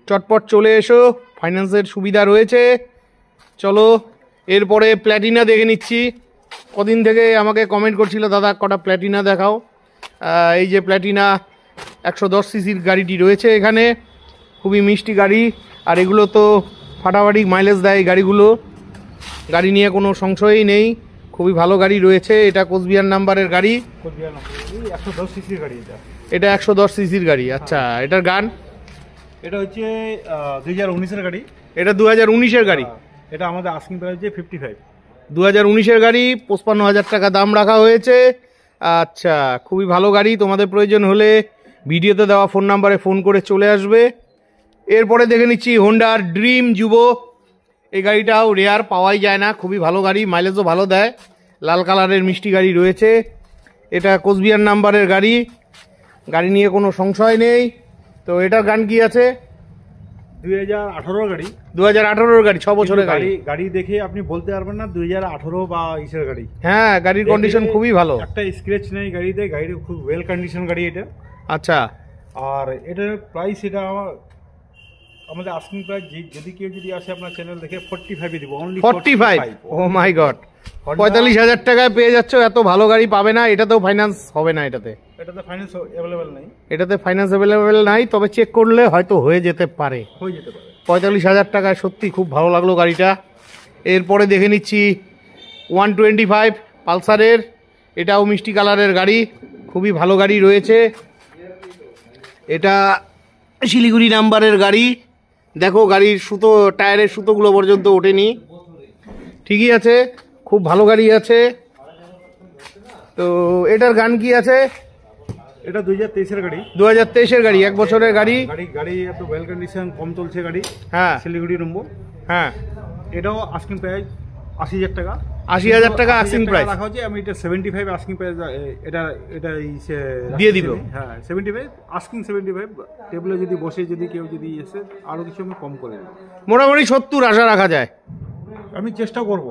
Speaker 1: চটপট চলে এসো, ফাইন্যান্সের সুবিধা রয়েছে। চলো এরপরে প্ল্যাটিনা দেখে নিচ্ছি। কদিন থেকে আমাকে কমেন্ট করছিল, দাদা কটা প্ল্যাটিনা দেখাও। এই যে প্ল্যাটিনা 110 সিসির গাড়িটি রয়েছে এখানে, খুবই মিষ্টি গাড়ি। আর এগুলো তো ফাটাফাটি মাইলেজ দেয় গাড়িগুলো, গাড়ি নিয়ে কোনো সংশয়ই নেই, খুবই ভালো গাড়ি রয়েছে। এটা কোচবিহার নাম্বারের গাড়ি,
Speaker 3: 110 সিসির গাড়ি এটা।
Speaker 1: এটা 110 সিসির গাড়ি। আচ্ছা, এটার গান?
Speaker 3: এটা হচ্ছে 2019-এর গাড়ি।
Speaker 1: এটা 2019-এর গাড়ি।
Speaker 3: এটা আমাদের আস্কিং প্রাইস হচ্ছে 55।
Speaker 1: 2019-এর গাড়ি, 55,000 টাকা দাম রাখা হয়েছে। আচ্ছা, খুবই ভালো গাড়ি, তোমাদের প্রয়োজন হলে ভিডিওতে দেওয়া ফোন নাম্বারে ফোন করে চলে আসবে। এরপরে দেখে নিচ্ছি হোন্ডার ড্রিম যুবো। এই গাড়িটাও রেয়ার, পাওয়াই যায় না, খুবই ভালো গাড়ি, মাইলেজও ভালো দেয়, লাল কালারের মিষ্টি গাড়ি রয়েছে। এটা কোচবিহার নাম্বারের গাড়ি, গাড়ি নিয়ে কোনো সংশয় নেই। তো এটার গান কি আছে?
Speaker 3: 2018 গাড়ি।
Speaker 1: 2018-এর গাড়ি, 6 বছরের গাড়ি।
Speaker 3: গাড়ি দেখে আপনি বলতে পারবেন না 2018 বা ইসের গাড়ি।
Speaker 1: হ্যাঁ, গাড়ির কন্ডিশন খুবই ভালো,
Speaker 3: একটা স্ক্র্যাচ নেই গাড়িতে, গাড়িটা খুব ওয়েল কন্ডিশন গাড়ি এটা।
Speaker 1: আচ্ছা,
Speaker 3: আর এটার প্রাইস, এটা আমাদের আস্কিং প্রাইস, যদি কেউ আসে আপনার চ্যানেল দেখে 45 দিব, অনলি
Speaker 1: 45। ও মাই গড, 45,000 টাকায় পেয়ে যাচ্ছ, এত ভালো গাড়ি পাবে না। এটাতেও ফাইন্যান্স হবে না, এটাতে
Speaker 3: ফাইন্যান্স অ্যাভেলেবেল নাই।
Speaker 1: এটাতে ফাইন্যান্স অ্যাভেলেবেল নাই, তবে চেক করলে হয়তো হয়ে যেতে পারে। 45,000 টাকায় সত্যি খুব ভালো লাগলো গাড়িটা। এরপরে দেখে নিচ্ছি 125 পালসারের, এটাও মিষ্টি কালারের গাড়ি, খুবই ভালো গাড়ি রয়েছে। এটা শিলিগুড়ি নাম্বারের গাড়ি, দেখো গাড়ির সুতো, টায়ারের সুতোগুলো পর্যন্ত ওঠেনি, ঠিকই আছে, খুব ভালো গাড়ি আছে। তো এটার গান কি আছে?
Speaker 3: এটা 2023-এর গাড়ি।
Speaker 1: 2023-এর গাড়ি, 1 বছরের গাড়ি।
Speaker 3: গাড়ি এত ওয়েল কন্ডিশন, কম চলছে গাড়ি।
Speaker 1: হ্যাঁ,
Speaker 3: শিলিগুড়ি নম্বর।
Speaker 1: হ্যাঁ,
Speaker 3: এটাও আস্কিং প্রাইস 80,000 টাকা।
Speaker 1: 80,000 টাকা আস্কিং প্রাইস
Speaker 3: রাখা হচ্ছে। আমি এটা 75 আস্কিং প্রাইস, এটা
Speaker 1: দিয়ে দিব।
Speaker 3: হ্যাঁ, 75 আস্কিং, 75 টেবিলে যদি বসে, যদি কেউ যদি এসে আরো কিছু আমি কম করে দেব।
Speaker 1: মোটামুটি 70 আশা রাখা যায়,
Speaker 3: আমি চেষ্টা করব।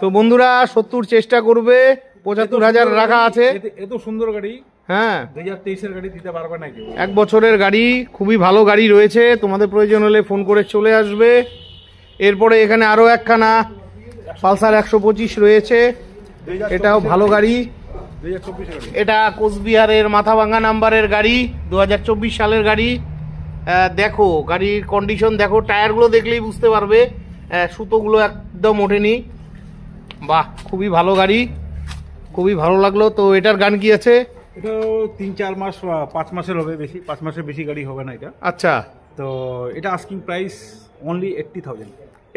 Speaker 1: তো বন্ধুরা 70 চেষ্টা করবে, 75,000 রাখা আছে।
Speaker 3: এত সুন্দর গাড়ি,
Speaker 1: হ্যাঁ,
Speaker 3: 2023-এর গাড়ি দিতে পারবে না কেউ।
Speaker 1: 1 বছরের গাড়ি, খুবই ভালো গাড়ি রয়েছে, তোমাদের প্রয়োজন হলে ফোন করে চলে আসবে। এরপরে এখানে আরো একখানা পালসার 125 রয়েছে, এটাও ভালো গাড়ি।
Speaker 3: 2024 গাড়ি।
Speaker 1: এটা কোচবিহারের মাথাভাঙ্গা নাম্বারের গাড়ি, 2024 সালের গাড়ি। দেখো গাড়ির কন্ডিশন দেখো, টায়ারগুলো দেখলেই বুঝতে পারবে, সুতোগুলো একদম ওঠেনি। বাহ, খুবই ভালো গাড়ি, খুবই ভালো লাগলো। তো এটার গান কি আছে?
Speaker 3: এটাও 3-4 মাস, 5 মাসের হবে, বেশি 5 মাসের বেশি গাড়ি হবে না এটা।
Speaker 1: আচ্ছা,
Speaker 3: তো এটা আস্কিং প্রাইস অনলি 80,000।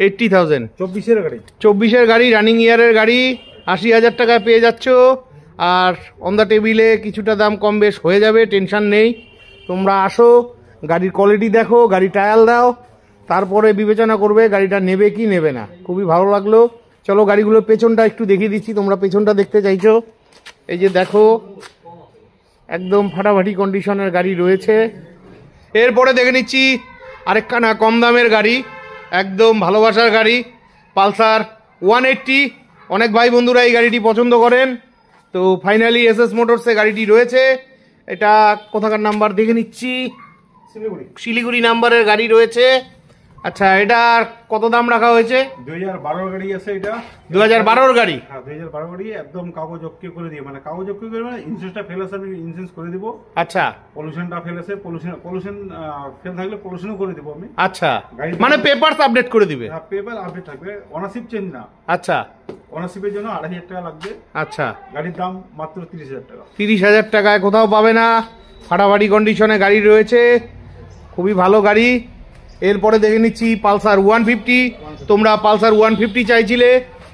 Speaker 1: 80,000।
Speaker 3: 24-এর গাড়ি।
Speaker 1: 24-এর গাড়ি, রানিং ইয়ারের গাড়ি, 80,000 টাকায় পেয়ে যাচ্ছ। আর অন দ্য টেবিলে কিছুটা দাম কম বেশ হয়ে যাবে, টেনশন নেই। তোমরা আসো, গাড়ির কোয়ালিটি দেখো, গাড়ি ট্রায়াল দাও, তারপরে বিবেচনা করবে গাড়িটা নেবে কি নেবে না। খুবই ভালো লাগলো। চলো গাড়িগুলোর পেছনটা একটু দেখিয়ে দিচ্ছি, তোমরা পেছনটা দেখতে চাইছো। এই যে দেখো, একদম ফাটাফাটি কন্ডিশনের গাড়ি রয়েছে। এরপরে দেখে নিচ্ছি আরেকখানা কম দামের গাড়ি, একদম ভালোবাসার গাড়ি, পালসার 180। অনেক ভাই বন্ধুরা এই গাড়িটি পছন্দ করেন, তো ফাইনালি এসএস মোটরসে গাড়িটি রয়েছে। এটা কোথাকার নাম্বার দেখে নিচ্ছি, শিলিগুড়ি নাম্বারের গাড়ি রয়েছে। আচ্ছা, এটার কত দাম রাখা হয়েছে?
Speaker 3: 2012 গাড়ি আছে এটা।
Speaker 1: 2012 গাড়ি?
Speaker 3: হ্যাঁ, 2012 গাড়ি, একদম কাগজ ওকে করে দিয়ে, মানে কাগজ ওকে করে মানে ইন্স্যুরেন্সটা ফেল আছে, আমি ইন্স্যুরেন্স করে দিব।
Speaker 1: আচ্ছা,
Speaker 3: পলিউশনটা ফেল আছে, পলিউশন ফেল থাকলে পলিউশনও করে দিব আমি।
Speaker 1: আচ্ছা, মানে পেপারস আপডেট করে দিবে?
Speaker 3: হ্যাঁ, পেপার আপডেট থাকবে, ওনারশিপ চেঞ্জ না।
Speaker 1: আচ্ছা,
Speaker 3: ওনারশিপের জন্য 2,500 টাকা লাগবে।
Speaker 1: আচ্ছা,
Speaker 3: গাড়ির দাম মাত্র 30,000 টাকা।
Speaker 1: 30,000 টাকায় কোথাও পাবে না, ফাটাফাটি কন্ডিশনে গাড়ি রয়েছে, খুবই ভালো গাড়ি। এরপরে দেখে নিচ্ছি পালসার 150। তোমরা পালসার 150 চাইছিলে,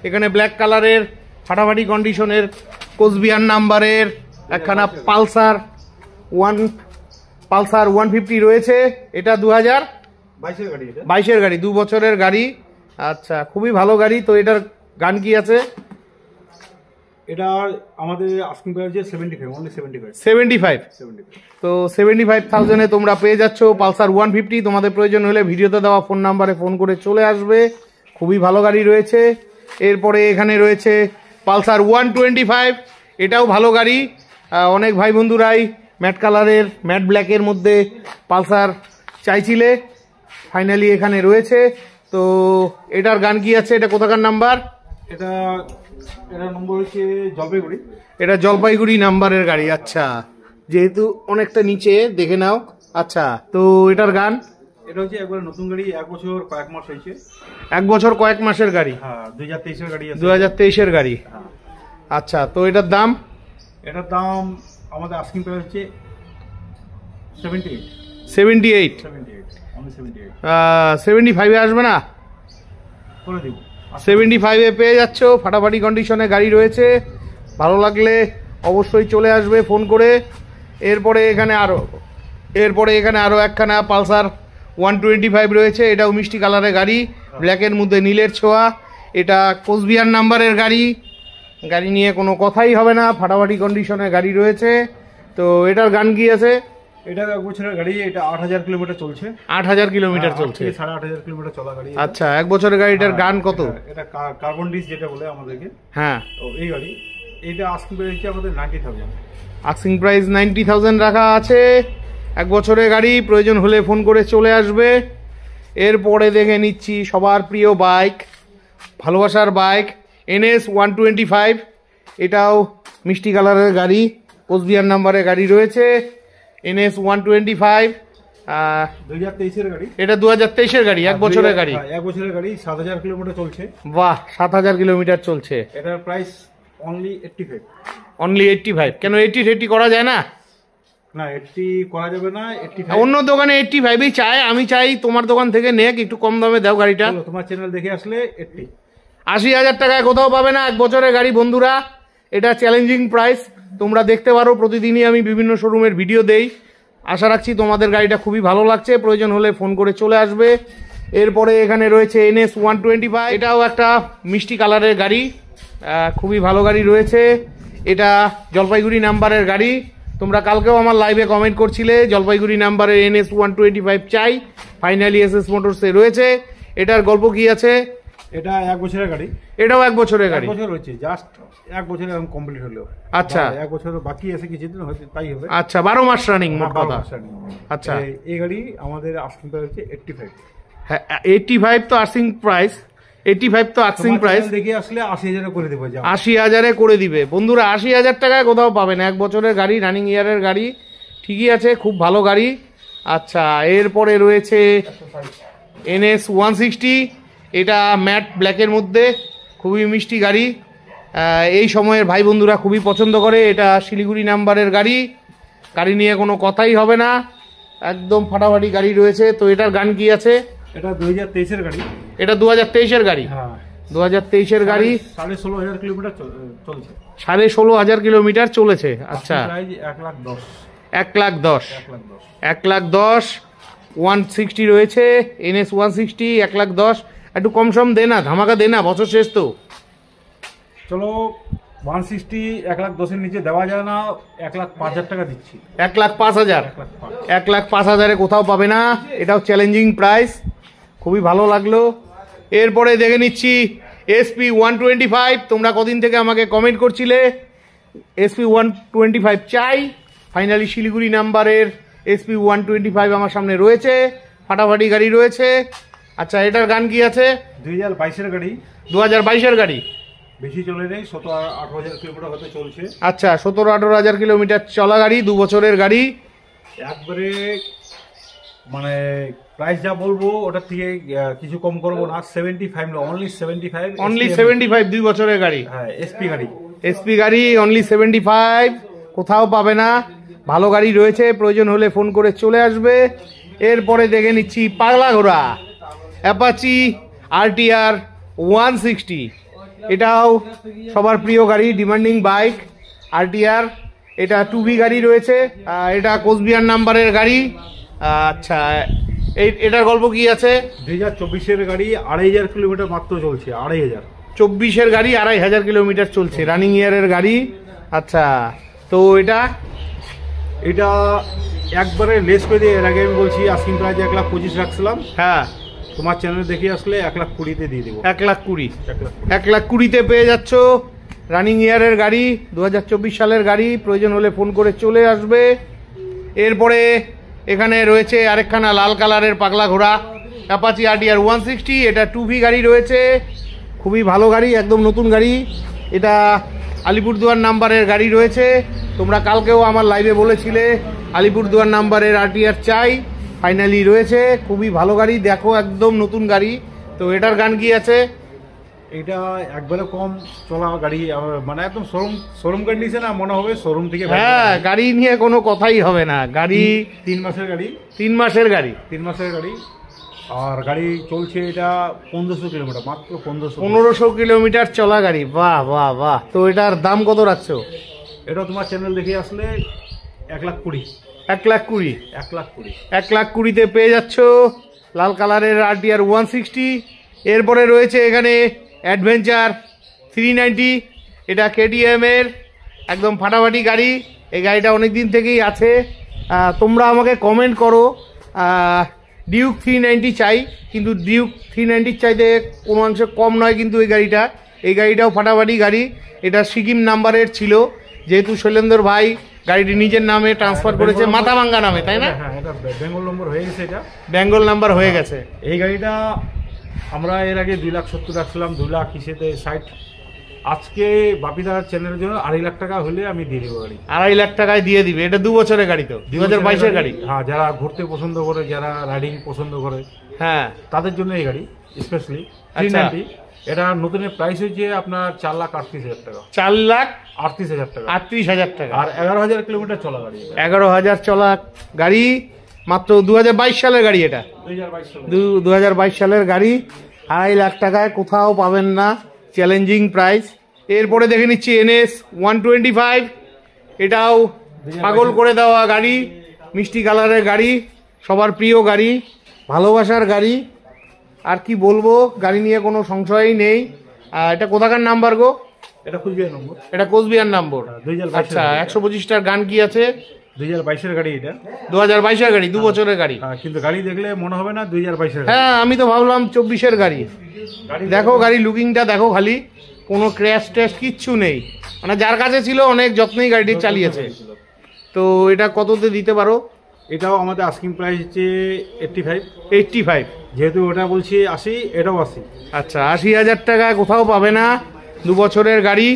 Speaker 1: এখানে ব্ল্যাক কালারের ফাটাফাটি কন্ডিশনের কোচবিহার নাম্বারের একখানা পালসার 150 রয়েছে। এটা
Speaker 3: 22 গাড়ি, এটা
Speaker 1: 2022 গাড়ি, 2 বছরের গাড়ি। আচ্ছা, খুবই ভালো গাড়ি। তো এটার গান কি আছে?
Speaker 3: এটা আমাদের আস্কিং প্রাইস আছে 75, অনলি 75।
Speaker 1: 75। তো 75,000-এ তোমরা পেয়ে যাচ্ছ পালসার 150। তোমাদের প্রয়োজন হলে ভিডিওতে দেওয়া ফোন নাম্বারে ফোন করে চলে আসবে। খুবই ভালো গাড়ি রয়েছে। এরপরে এখানে রয়েছে পালসার 125। এটাও ভালো গাড়ি। অনেক ভাই বন্ধুরাই ম্যাট কালারের, ম্যাট ব্ল্যাকের মধ্যে পালসার চাইছিলে, ফাইনালি এখানে রয়েছে। তো এটার গান কি আছে? এটা কোথাকার নাম্বার?
Speaker 3: এটা নম্বর হচ্ছে জলপাইগুড়ি।
Speaker 1: এটা জলপাইগুড়ি নাম্বারের গাড়ি। আচ্ছা, যেহেতু অনেকটা নিচে দেখে নাও। আচ্ছা, তো এটার গান?
Speaker 3: এটা হচ্ছে একবার নতুন গাড়ি, 1 বছর কয়েক মাস হয়েছে।
Speaker 1: 1 বছর কয়েক মাসের গাড়ি?
Speaker 3: হ্যাঁ, 2023-এর গাড়ি আছে।
Speaker 1: 2023-এর গাড়ি।
Speaker 3: হ্যাঁ।
Speaker 1: আচ্ছা, তো এটার দাম?
Speaker 3: এটার দাম আমাদের আস্কিং প্রাইস হচ্ছে 78।
Speaker 1: 78? 75-এ আসবে না?
Speaker 3: করে দিব।
Speaker 1: 75-এ পেয়ে যাচ্ছ, ফাটাফাটি কন্ডিশনে গাড়ি রয়েছে। ভালো লাগলে অবশ্যই চলে আসবে ফোন করে। এরপরে এখানে আরো একখানা পালসার 125 রয়েছে। এটাও মিষ্টি কালারের গাড়ি, ব্ল্যাকের মধ্যে নীলের ছোঁয়া। এটা কোচবিহার নাম্বারের গাড়ি। গাড়ি নিয়ে কোনো কথাই হবে না, ফাটাফাটি কন্ডিশনে গাড়ি রয়েছে। তো এটার গান কি আছে?
Speaker 3: এটা 1 বছরের গাড়ি, এটা 8,000 কিলোমিটার চলছে।
Speaker 1: 8,000 কিলোমিটার চলছে?
Speaker 3: 8,500 কিলোমিটার চলা গাড়ি।
Speaker 1: আচ্ছা, 1 বছরের গাড়িটার গান কত?
Speaker 3: এটা কার্বন ডিস যেটা বলে আমাদেরকে।
Speaker 1: হ্যাঁ,
Speaker 3: তো এই গাড়ি, এটা আস্কিং প্রাইস হচ্ছে আমাদের 90,000।
Speaker 1: আস্কিং প্রাইস 90,000 রাখা আছে। 1 বছরের গাড়ি, প্রয়োজন হলে ফোন করে চলে আসবে। এরপরে দেখে নিচ্ছি সবার প্রিয় বাইক, ভালোবাসার বাইক, NS 125। এটাও মিষ্টি কালারের গাড়ি, কোচবিহার নাম্বারের গাড়ি রয়েছে। NS 125
Speaker 3: 2023-এর গাড়ি।
Speaker 1: এটা 2023-এর গাড়ি, 1 বছরের গাড়ি।
Speaker 3: 1 বছরের গাড়ি, 7,000 কিলোমিটার চলছে।
Speaker 1: বাহ, 7,000 কিলোমিটার চলছে।
Speaker 3: এটার প্রাইস অনলি 85।
Speaker 1: অনলি 85? কেন 80 করা যায় না?
Speaker 3: না, 80 করা যাবে না। 85
Speaker 1: অন্য দোকানে 85-ই চায়, আমি চাই তোমার দোকান থেকে নেক, একটু কম দামে দাও গাড়িটা।
Speaker 3: তোমার চ্যানেল দেখে আসলে 80।
Speaker 1: 80,000 টাকায় কোথাও পাবে না 1 বছরের গাড়ি বন্ধুরা। এটা চ্যালেঞ্জিং প্রাইস, তোমরা দেখতে পারো। প্রতিদিনই আমি বিভিন্ন শোরুমের ভিডিও দেই। আশা রাখছি তোমাদের গাড়িটা খুবই ভালো লাগছে। প্রয়োজন হলে ফোন করে চলে আসবে। এরপরে এখানে রয়েছে NS 125। এটাও একটা মিষ্টি কালারের গাড়ি, খুবই ভালো গাড়ি রয়েছে। এটা জলপাইগুড়ি নাম্বারের গাড়ি। তোমরা কালকেও আমার লাইভে কমেন্ট করছিলে জলপাইগুড়ি নাম্বারের NS 125 চাই, ফাইনালি SS মোটরসে রয়েছে। এটার গল্প কি আছে?
Speaker 3: এটা 1 বছরের গাড়ি।
Speaker 1: এটাও 1 বছরের গাড়ি?
Speaker 3: 1 বছর হচ্ছে, জাস্ট 1 বছর এখন কমপ্লিট হলো।
Speaker 1: আচ্ছা,
Speaker 3: 1 বছর বাকি আছে, কিছুদিন হয়তো তাই হবে।
Speaker 1: আচ্ছা, 12 মাস রানিং মোট কথা। আচ্ছা,
Speaker 3: এই গাড়ি আমাদের আস্কিং প্রাইস হচ্ছে 85।
Speaker 1: হ্যাঁ, 85 তো আস্কিং প্রাইস। 85 তো আস্কিং প্রাইস।
Speaker 3: দেখে আসলে 80,000 করে দেবো।
Speaker 1: 80,000-এ করে দিবে বন্ধুরা। 80,000 টাকায় কোথাও পাবে না, 1 বছরের গাড়ি, রানিং ইয়ারের গাড়ি। ঠিকই আছে, খুব ভালো গাড়ি। আচ্ছা, এরপরে রয়েছে NS 160। এটা ম্যাট ব্ল্যাকের মধ্যে, খুবই মিষ্টি গাড়ি। এই সময়ের ভাই বন্ধুরা খুবই পছন্দ করে। এটা শিলিগুড়ি নাম্বারের গাড়ি, গাড়ি নিয়ে কোনো কথাই হবে না, একদম ফাটাফাটি গাড়ি রয়েছে। তো এটার গান কি আছে?
Speaker 3: এটা 2023-এর গাড়ি।
Speaker 1: এটা 2023-এর গাড়ি?
Speaker 3: হ্যাঁ,
Speaker 1: 2023-এর গাড়ি।
Speaker 3: 16,500 কিলোমিটার চলছে।
Speaker 1: 16,500 কিলোমিটার চলেছে। আচ্ছা,
Speaker 3: 1,10,000।
Speaker 1: 1,10,000। 1,10,000 160 রয়েছে। NS 160 1,10,000। একটু কম সম দে না, ধামাকা দে না, বছর শেষ তো।
Speaker 3: চলো, 160 1,10,000-এর নিচে দেওয়া যায় না। 1,05,000 টাকা দিচ্ছি।
Speaker 1: 1,05,000? 1,05,000-এ কোথাও পাবে না। এটাও চ্যালেঞ্জিং প্রাইস, খুবই ভালো লাগলো। এরপরে দেখে নিচ্ছি SP 125। তোমরা কদিন থেকে আমাকে কমেন্ট করছিলে SP 125 চাই, ফাইনালি শিলিগুড়ি নাম্বারের SP 125 আমার সামনে রয়েছে। ফাটাফাটি গাড়ি রয়েছে, আচ্ছা, এটার গান কি আছে?
Speaker 3: 2022-এর গাড়ি,
Speaker 1: 2022-এর গাড়ি।
Speaker 3: বেশি চলে নেই, 17-18 হাজার কিলোমিটার হতে চলছে।
Speaker 1: আচ্ছা, 17-18 হাজার কিলোমিটার চলা গাড়ি, 2 বছরের গাড়ি।
Speaker 3: একবারে মানে প্রাইস যা বলবো ওটার থেকে কিছু কম করবো না। 75, অনলি 75।
Speaker 1: অনলি 75, 2 বছরের গাড়ি।
Speaker 3: হ্যাঁ, এসপি গাড়ি।
Speaker 1: এসপি গাড়ি, অনলি 75, কোথাও পাবে না। ভালো গাড়ি রয়েছে, প্রয়োজন হলে ফোন করে চলে আসবে। এরপরে দেখে নিচ্ছি পাগলা ঘোড়া অ্যাপাচি RTR 160। এটাও সবার প্রিয় গাড়ি, ডিমান্ডিং বাইক RTR। এটা 2B গাড়ি রয়েছে, এটা কোচবিহার নাম্বারের গাড়ি। আচ্ছা, এটার গল্প কি আছে?
Speaker 3: 2024-এর গাড়ি, 2500 কিলোমিটার মাত্র চলছে। 2500।
Speaker 1: 24-এর গাড়ি, 2500 কিলোমিটার চলছে, রানিং ইয়ারের গাড়ি। আচ্ছা, তো এটা
Speaker 3: একবারে লেস করে দিয়ে, এর আগে আমি বলছি আস্কিং প্রাইস 1,25,000 রাখছিলাম।
Speaker 1: হ্যাঁ,
Speaker 3: তোমার চ্যানেলে দেখে আসলে 1,20,000-তে দিয়ে দেবো।
Speaker 1: 1,20,000।
Speaker 3: 1,20,000।
Speaker 1: 1,20,000-তে পেয়ে যাচ্ছ রানিং ইয়ারের গাড়ি, 2024 সালের গাড়ি। প্রয়োজন হলে ফোন করে চলে আসবে। এরপরে এখানে রয়েছে আরেকখানা লাল কালারের পাগলা ঘোড়া অ্যাপাচি RTR 160। এটা 2V গাড়ি রয়েছে, খুবই ভালো গাড়ি, একদম নতুন গাড়ি। এটা আলিপুরদুয়ার নাম্বারের গাড়ি রয়েছে। তোমরা কালকেও আমার লাইভে বলেছিলে আলিপুরদুয়ার নাম্বারের RTR চাই, ফাইনালি রয়েছে। খুবই ভালো গাড়ি, দেখো একদম নতুন গাড়ি। তো এটার গান কি আছে?
Speaker 3: এটা একবারে কম চলা গাড়ি, মানে একদম শোরুম কন্ডিশন, মনে হবে শোরুম থেকে।
Speaker 1: হ্যাঁ, গাড়ি নিয়ে কোনো কথাই হবে না। গাড়ি
Speaker 3: 3 মাসের গাড়ি।
Speaker 1: 3 মাসের গাড়ি।
Speaker 3: 3 মাসের গাড়ি। আর গাড়ি চলছে এটা 1500 কিলোমিটার, মাত্র
Speaker 1: 1500 কিলোমিটার চলা গাড়ি। বাহ বাহ বাহ। তো এটার দাম কত রাখছো?
Speaker 3: এটা তোমার চ্যানেল দেখে আসলে 1,20,000।
Speaker 1: 1,20,000।
Speaker 3: 1,20,000।
Speaker 1: 1,20,000-তে পেয়ে যাচ্ছ লাল কালারের RTR 160। এরপরে রয়েছে এখানে অ্যাডভেঞ্চার 390। এটা KTM এর একদম ফাটাফাটি গাড়ি। এই গাড়িটা অনেক দিন থেকেই আছে। তোমরা আমাকে কমেন্ট করো ডিউক 390 চাই, কিন্তু ডিউক 390 চাইতে কোনো অংশে কম নয় কিন্তু এই গাড়িটাও ফাটাফাটি গাড়ি। এটা সিকিম নাম্বারের ছিল, যেহেতু শৈলেন্দর ভাই গাড়িটি নিজের নামে ট্রান্সফার করেছে, মাথাভাঙ্গা নামে, তাই না?
Speaker 3: হ্যাঁ, এটা বেঙ্গল নম্বর হয়ে গেছে। এটা
Speaker 1: বেঙ্গল নাম্বার হয়ে গেছে।
Speaker 3: এই গাড়িটা আমরা এর আগে 2,70,000 রাখছিলাম, 2,60,000। আজকে বাপিদার চ্যানেলের জন্য 2.5 লাখ টাকা হলে আমি দিয়ে দেবো গাড়ি।
Speaker 1: 2.5 লাখ টাকায় দিয়ে দিবে। এটা 2 বছরের গাড়ি, তো 2022-এর গাড়ি।
Speaker 3: হ্যাঁ, যারা ঘুরতে পছন্দ করে, যারা রাইডিং পছন্দ করে,
Speaker 1: হ্যাঁ,
Speaker 3: তাদের জন্য এই গাড়ি স্পেশালি।
Speaker 1: আচ্ছা,
Speaker 3: এটা নতুনের প্রাইস হচ্ছে আপনার 4,38,000 টাকা।
Speaker 1: 4,38,000
Speaker 3: টাকা।
Speaker 1: 38,000 টাকা।
Speaker 3: আর 11,000 কিলোমিটার চলা গাড়ি।
Speaker 1: 11,000 চলা গাড়ি, মাত্র 2022 সালের গাড়ি। এটা 2022 সালের গাড়ি। 2.5 লাখ টাকায় কোথাও পাবেন না, চ্যালেঞ্জিং প্রাইস। এরপরে দেখে নিচ্ছি NS 125। এটাও পাগল করে দেওয়া গাড়ি, মিষ্টি কালারের গাড়ি, সবার প্রিয় গাড়ি, ভালোবাসার গাড়ি। আর কি বলবো, গাড়ি নিয়ে কোনো সংশয়ই নেই। এটা কোথাকার নাম্বার গো?
Speaker 3: এটা কোচবিহার নম্বর।
Speaker 1: এটা কোচবিহার নম্বর।
Speaker 3: 2022
Speaker 1: আচ্ছা, 125টার গান কি আছে?
Speaker 3: 2022-এর গাড়ি। এটা
Speaker 1: 2022-এর গাড়ি, 2 বছরের গাড়ি।
Speaker 3: কিন্তু গাড়ি দেখলে মনে হবে না 2022-এর গাড়ি।
Speaker 1: হ্যাঁ, আমি তো ভাবলাম 24-এর গাড়ি। দেখো গাড়ি লুকিংটা দেখো, খালি কোনো ক্র্যাশ ট্র্যাশ কিচ্ছু নেই। মানে যার কাছে ছিল অনেক যত্নেই গাড়িটি চালিয়েছে। তো এটা কততে দিতে পারো?
Speaker 3: এটাও আমাদের আস্কিং প্রাইস হচ্ছে
Speaker 1: 85।
Speaker 3: যেহেতু ওটা বলছি 80, এটাও 80।
Speaker 1: আচ্ছা, 80,000 টাকায় কোথাও পাবে না, 2 বছরের গাড়ি,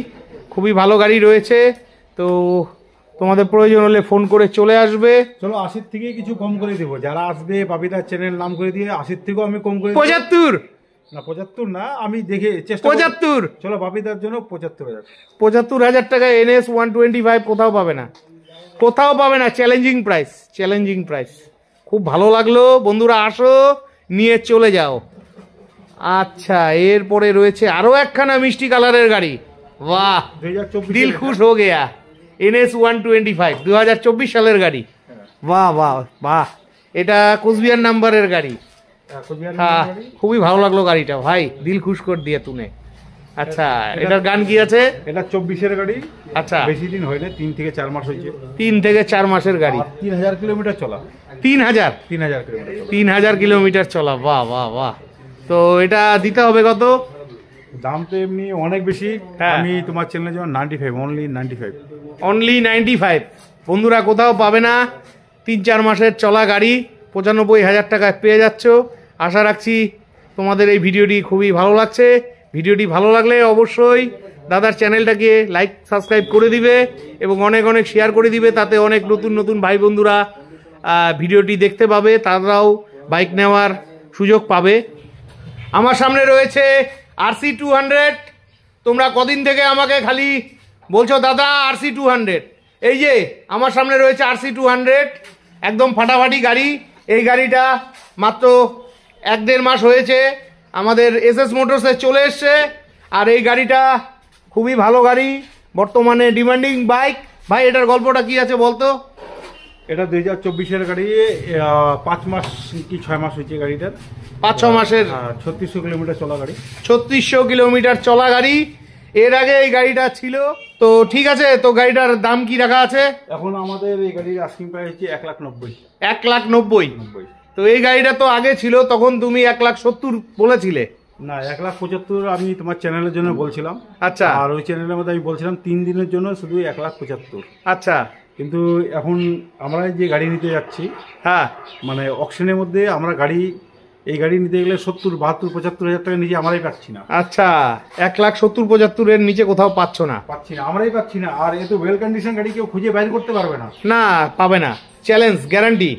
Speaker 1: খুবই ভালো গাড়ি রয়েছে। তো তোমাদের প্রয়োজন হলে ফোন করে চলে আসবে।
Speaker 3: চলো 80 থেকে কিছু কম করে দেবো, যারা আসবে বাপিদার চ্যানেল নাম করে দিয়ে 80 থেকেও আমি কম করে
Speaker 1: 75
Speaker 3: না, 75 না, আমি দেখে চেষ্টা
Speaker 1: 75।
Speaker 3: চলো বাপিদার জন্য 75,000।
Speaker 1: 75,000 টাকায় NS 125 কোথাও পাবে না, কোথাও পাবে না। Challenging price. খুব ভালো লাগলো, বন্ধুরা আসো, নিয়ে চলে যাও। আচ্ছা, এরপরে রয়েছে আরো একখানা মিষ্টি কালারের গাড়ি। বাহ,
Speaker 3: 2024
Speaker 1: দিল খুশ হো গেয়া। NS 125 2024 সালের গাড়ি। বাহ বাহ বাহ। এটা কোচবিহার নাম্বারের গাড়ি। হ্যাঁ, খুবই ভালো লাগলো গাড়িটা ভাই, দিল খুশ কর দিয়ে তুনে। আচ্ছা, এটার গান কি আছে?
Speaker 3: এটা 24-এর গাড়ি।
Speaker 1: আচ্ছা,
Speaker 3: বেশি দিন হয়নি, 3 থেকে 4 মাস হয়েছে।
Speaker 1: 3 থেকে 4 মাসের গাড়ি।
Speaker 3: 3,000 কিলোমিটার চলা।
Speaker 1: 3,000
Speaker 3: কিলোমিটার।
Speaker 1: 3,000 কিলোমিটার চলা। বাহ বাহ বাহ। তো এটা দিতে হবে কত?
Speaker 3: দাম তো এমনি অনেক বেশি। আমি তোমার চ্যানেলে যেমন 95,
Speaker 1: অনলি 95। বন্ধুরা কোথাও পাবে না, 3-4 মাসের চলা গাড়ি 95,000 টাকায় পেয়ে যাচ্ছ। আশা রাখছি তোমাদের এই ভিডিওটি খুবই ভালো লাগছে। ভিডিওটি ভালো লাগলে অবশ্যই দাদার চ্যানেলটাকে লাইক সাবস্ক্রাইব করে দিবে এবং অনেক অনেক শেয়ার করে দিবে, তাতে অনেক নতুন নতুন ভাই বন্ধুরা ভিডিওটি দেখতে পাবে, তারাও বাইক নেওয়ার সুযোগ পাবে। আমার সামনে রয়েছে RC 200। তোমরা কদিন থেকে আমাকে খালি বলছো দাদা RC 200, এই যে আমার সামনে রয়েছে RC 200, একদম ফাটাফাটি গাড়ি। এই গাড়িটা মাত্র 1-1.5 মাস হয়েছে আমাদের SS মোটরসে চলে এসছে, আর এই গাড়িটা খুবই ভালো গাড়ি, বর্তমানে ডিমান্ডিং বাইক। ভাই এটার গল্পটা কি আছে বলতো?
Speaker 3: এটা 2024-এর গাড়ি, 5 মাস কি 6 মাস হয়েছে গাড়িটার।
Speaker 1: 5-6 মাসের
Speaker 3: 3600 কিলোমিটার চলা গাড়ি।
Speaker 1: 3600 কিলোমিটার চলা গাড়ি। এর আগে এই গাড়িটা ছিল তো, ঠিক আছে। তো গাড়িটার দাম কি রাখা আছে?
Speaker 3: এখন আমাদের এই গাড়ির আস্কিং প্রাইস হচ্ছে 1,90,000।
Speaker 1: 1,90,000। তো এই গাড়িটা তো আগে ছিল, তখন তুমি 1,70,000 বলেছিলে।
Speaker 3: না, 1,75,000 আমি তোমার চ্যানেলের জন্য বলছিলাম।
Speaker 1: আচ্ছা।
Speaker 3: আর ওই চ্যানেলের মধ্যে আমি বলছিলাম 3 দিনের জন্য শুধু 1,75,000।
Speaker 1: আচ্ছা।
Speaker 3: কিন্তু এখন আমরা যে গাড়ি নিতে যাচ্ছি,
Speaker 1: হ্যাঁ,
Speaker 3: মানে অকশনের মধ্যে আমরা এই গাড়ি নিতে গেলে 70, 72, 75,000 টাকা নিচে আমরাই পাচ্ছি না।
Speaker 1: আচ্ছা, 1,70,000-75,000-এর নিচে কোথাও পাচ্ছ না?
Speaker 3: আমরাই পাচ্ছি না। আর এত ওয়েল কন্ডিশন গাড়ি কেউ খুঁজে বাইর করতে পারবে না।
Speaker 1: না, পাবে না, চ্যালেঞ্জ গ্যারান্টি।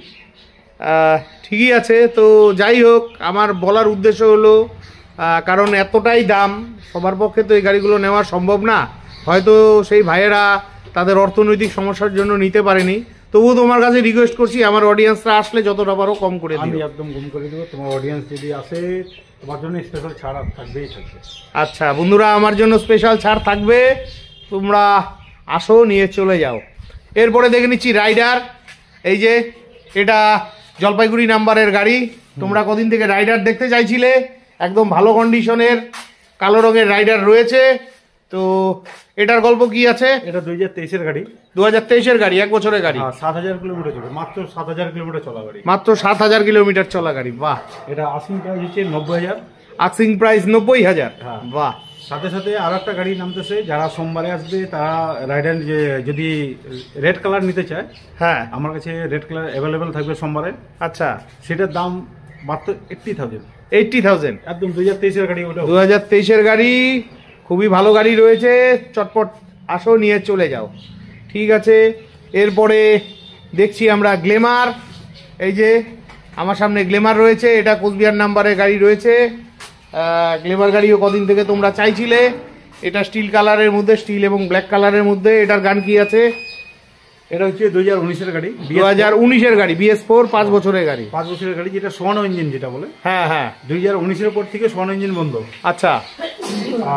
Speaker 1: ঠিকই আছে। তো যাই হোক, আমার বলার উদ্দেশ্য হলো কারণ এতটাই দাম, সবার পক্ষে তো এই গাড়িগুলো নেওয়া সম্ভব না। হয়তো সেই ভাইয়েরা তাদের অর্থনৈতিক সমস্যার জন্য নিতে পারেনি, তবুও তোমার কাছে রিকোয়েস্ট করছি আমার অডিয়েন্সরা আসলে যতটা পারো কম করে দিও।
Speaker 3: আমি একদম কম করে দেবো। তোমার অডিয়েন্স যদি আসে, তোমার জন্য স্পেশাল ছাড় থাকবেই থাকবে।
Speaker 1: আচ্ছা বন্ধুরা, আমার জন্য স্পেশাল ছাড় থাকবে, তোমরা আসো, নিয়ে চলে যাও। এরপরে দেখে নিচ্ছি রাইডার। এই যে এটা জলপাইগুড়ি নাম্বারের গাড়ি। তোমরা কদিন থেকে রাইডার দেখতে চাইছিলে, একদম ভালো কন্ডিশনের কালো রঙের রাইডার রয়েছে। তো এটার গল্প কি আছে?
Speaker 3: এটা 2023-এর গাড়ি।
Speaker 1: 2023-এর গাড়ি, 1 বছরের গাড়ি।
Speaker 3: 7,000 কিলোমিটার চলে, মাত্র 7,000 কিলোমিটার চলা গাড়ি।
Speaker 1: মাত্র 7,000 কিলোমিটার চলা গাড়ি। বাহ।
Speaker 3: এটা আস্কিং প্রাইস হচ্ছে 90,000।
Speaker 1: Asking price 90,000।
Speaker 3: হ্যাঁ।
Speaker 1: বাহ।
Speaker 3: সাথে সাথে আর একটা গাড়ি নামতেছে, যারা সোমবারে আসবে তারা রাইডার যদি রেড কালার নিতে চায়,
Speaker 1: হ্যাঁ,
Speaker 3: আমার কাছে রেড কালার অ্যাভেলেবেল থাকবে সোমবারে।
Speaker 1: আচ্ছা।
Speaker 3: সেটার দাম মাত্র 80,000।
Speaker 1: 80,000
Speaker 3: একদম 2023-এর গাড়ি। ওটা
Speaker 1: 2023-এর গাড়ি, খুবই ভালো গাড়ি রয়েছে। চটপট আসো, নিয়ে চলে যাও। ঠিক আছে। এরপরে দেখছি আমরা গ্লেমার। এই যে আমার সামনে গ্লেমার রয়েছে, এটা কোচবিহার নাম্বারের গাড়ি রয়েছে। গ্লেমার গাড়িও কদিন থেকে তোমরা চাইছিলে। এটা স্টিল কালারের মধ্যে, স্টিল এবং ব্ল্যাক কালারের মধ্যে। এটার গান কি আছে?
Speaker 3: এটা হচ্ছে 2019-এর গাড়ি।
Speaker 1: 2019-এর গাড়ি, BS4, 5 বছরের গাড়ি।
Speaker 3: 5 বছরের গাড়ি, যেটা সোয়ানো ইঞ্জিন যেটা বলে।
Speaker 1: হ্যাঁ হ্যাঁ।
Speaker 3: 2019-এর পর থেকে সোয়ানো ইঞ্জিন বন্ধ।
Speaker 1: আচ্ছা।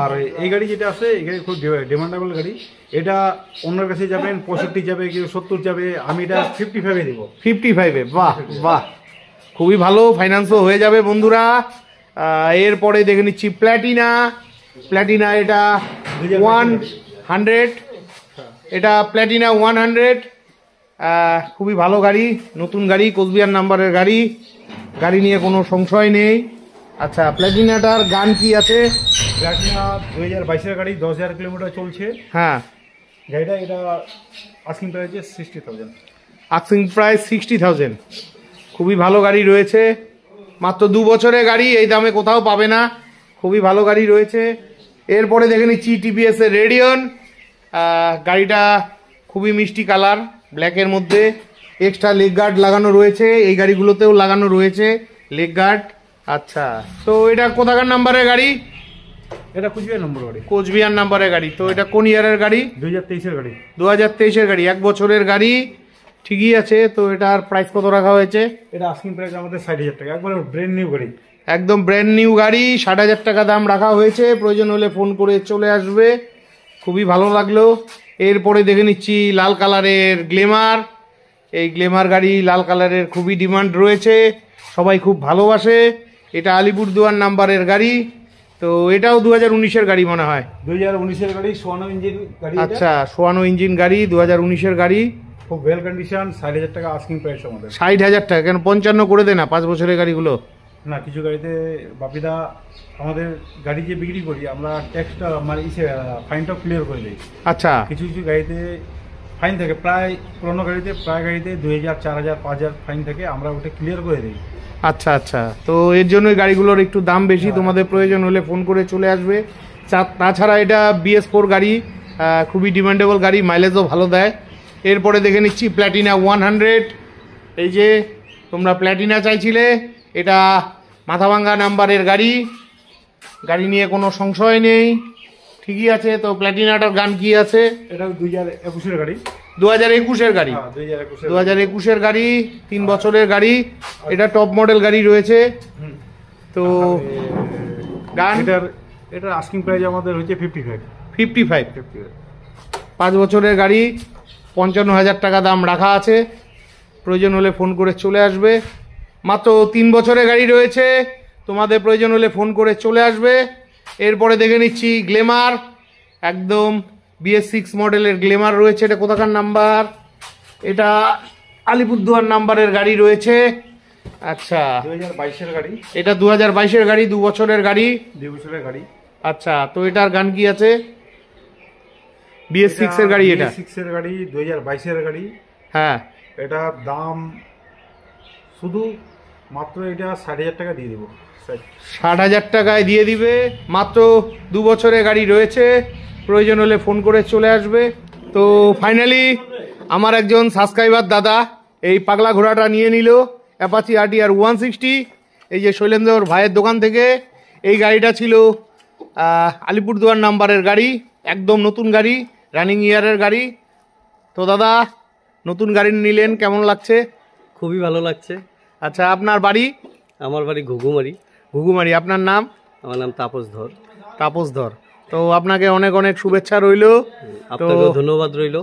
Speaker 3: আর এই গাড়ি যেটা আছে, এই গাড়ি খুব ডিমান্ডেবল গাড়ি। এটা অন্যের কাছে যাবেন 65 যাবে, কেউ 70 যাবে, আমি এটা 55-এ দেবো।
Speaker 1: 55-এ? বাহ বাহ, খুবই ভালো, ফাইন্যান্সও হয়ে যাবে বন্ধুরা। এরপরে দেখে নিচ্ছি প্ল্যাটিনা। এটা 100। এটা প্ল্যাটিনা 100, খুবই ভালো গাড়ি, নতুন গাড়ি, কোচবিহার নাম্বারের গাড়ি। গাড়ি নিয়ে কোনো সংশয় নেই। আচ্ছা, প্ল্যাটিনাটার গান কি আছে?
Speaker 3: প্ল্যাটিনা 2022-এর গাড়ি, 10,000 কিলোমিটার চলছে।
Speaker 1: হ্যাঁ,
Speaker 3: গাড়িটা এটা আস্কিং প্রাইস 60,000।
Speaker 1: Asking price 60,000। খুবই ভালো গাড়ি রয়েছে, মাত্র 2 বছরের গাড়ি, এই দামে কোথাও পাবে না। খুবই ভালো গাড়ি রয়েছে। এরপরে দেখে নিচ্ছি TVS এর রেডিয়ন। গাড়িটা খুবই মিষ্টি কালার, ব্ল্যাকের মধ্যে। এক্সট্রা লেগ গার্ড লাগানো রয়েছে, এই গাড়িগুলোতেও লাগানো রয়েছে লেগ গার্ড। আচ্ছা, তো এটা কোথাকার নাম্বারের গাড়ি?
Speaker 3: এটা কোচবিহার নম্বর গাড়ি।
Speaker 1: কোচবিহার নাম্বারের গাড়ি। তো এটা কোন ইয়ারের গাড়ি?
Speaker 3: 2023-এর গাড়ি।
Speaker 1: 2023-এর গাড়ি, 1 বছরের গাড়ি। ঠিকই আছে। তো এটার প্রাইস কত রাখা হয়েছে?
Speaker 3: এটা আস্কিং প্রাইস আমাদের 60,000 টাকা, একবার ব্র্যান্ড নিউ গাড়ি।
Speaker 1: একদম ব্র্যান্ড নিউ গাড়ি, 60,000 টাকা দাম রাখা হয়েছে। প্রয়োজন হলে ফোন করে চলে আসবে। খুবই ভালো লাগলো। এরপরে দেখে নিচ্ছি লাল কালারের গ্লেমার। এই গ্লেমার গাড়ি লাল কালারের খুবই ডিমান্ড রয়েছে, সবাই খুব ভালোবাসে। এটা আলিপুরদুয়ার নাম্বারের গাড়ি। তো এটাও 2019-এর গাড়ি মনে হয়।
Speaker 3: 2019-এর গাড়ি, সোয়ানো ইঞ্জিন গাড়ি।
Speaker 1: আচ্ছা, সোয়ানো ইঞ্জিন গাড়ি, 2019-এর গাড়ি,
Speaker 3: খুব ওয়েল কন্ডিশন। 60,000 টাকা আস্কিং প্রাইস আমাদের।
Speaker 1: 60,000 টাকা? কেন 55 করে দে না, 5 বছরের গাড়িগুলো।
Speaker 3: না, কিছু গাড়িতে বাপিদা আমাদের গাড়ি যে বিক্রি করি আমরা ট্যাক্সটা মানে ফাইনটাও ক্লিয়ার করে দিই।
Speaker 1: আচ্ছা।
Speaker 3: কিছু কিছু গাড়িতে ফাইন থাকে প্রায় পুরোনো গাড়িতে, প্রায় গাড়িতে 2000, 4000, 5000 ফাইন থাকে, আমরা ওটা ক্লিয়ার করে দিই।
Speaker 1: আচ্ছা আচ্ছা, তো এর জন্য গাড়িগুলোর একটু দাম বেশি, তোমাদের প্রয়োজন হলে ফোন করে চলে আসবে। তাছাড়া এটা BS4 গাড়ি, খুবই ডিমান্ডেবল গাড়ি, মাইলেজও ভালো দেয়। এরপরে দেখে নিচ্ছি প্ল্যাটিনা 100। এই যে তোমরা প্ল্যাটিনা চাইছিলে, এটা মাথাভাঙ্গা নাম্বারের গাড়ি, গাড়ি নিয়ে কোনো সংশয় নেই, ঠিকই আছে। তো প্ল্যাটিনাটার গান কি আছে?
Speaker 3: এটা 2021-এর গাড়ি।
Speaker 1: 2021-এর গাড়ি, 2021-এর গাড়ি, 3 বছরের গাড়ি, এটা টপ মডেল গাড়ি রয়েছে। তো গান
Speaker 3: এটার আস্কিং প্রাইস আমাদের হচ্ছে
Speaker 1: 55। 5 বছরের গাড়ি, 55,000 টাকা দাম রাখা আছে। প্রয়োজন হলে ফোন করে চলে আসবে। মাত্র 3 বছরের গাড়ি রয়েছে, তোমাদের প্রয়োজন হলে ফোন করে চলে আসবে। এরপরে দেখে নিচ্ছি গ্ল্যামার, একদম BS6 মডেলের গ্ল্যামার রয়েছে। এটা কোথাকার নাম্বার? এটা আলিপুরদুয়ার নাম্বারের গাড়ি রয়েছে। আচ্ছা,
Speaker 3: 2022-এর গাড়ি।
Speaker 1: এটা 2022-এর গাড়ি, 2 বছরের গাড়ি।
Speaker 3: 2 বছরের গাড়ি।
Speaker 1: আচ্ছা, তো এটার গান কি আছে? BS6 এর গাড়ি, এটা
Speaker 3: BS6-এর গাড়ি, 2022-এর গাড়ি।
Speaker 1: হ্যাঁ,
Speaker 3: এটার দাম শুধু মাত্র এটা 60,000 টাকা দিয়ে দিব।
Speaker 1: 60,000 টাকায় দিয়ে দিবে। মাত্র 2 বছরের গাড়ি রয়েছে, প্রয়োজন হলে ফোন করে চলে আসবে। তো ফাইনালি আমার একজন সাবস্ক্রাইবার দাদা এই পাগলা ঘোড়াটা নিয়ে নিল, অ্যাপাচি RTR 160। এই যে শৈলেন্দ্র ভাইয়ের দোকান থেকে এই গাড়িটা ছিল আলিপুরদুয়ার নাম্বারের গাড়ি, একদম নতুন গাড়ি, রানিং ইয়ারের গাড়ি। তো দাদা, নতুন গাড়ি নিলেন, কেমন লাগছে?
Speaker 2: খুবই ভালো লাগছে।
Speaker 1: আচ্ছা, আপনার বাড়ি?
Speaker 2: আমার বাড়ি ঘুঘুমারি।
Speaker 1: ঘুঘুমারি। আপনার নাম?
Speaker 2: আমার নাম তাপস ধর।
Speaker 1: তাপস ধর। তো আপনাকে অনেক অনেক শুভেচ্ছা রইল,
Speaker 2: আপনাকেও ধন্যবাদ রইল।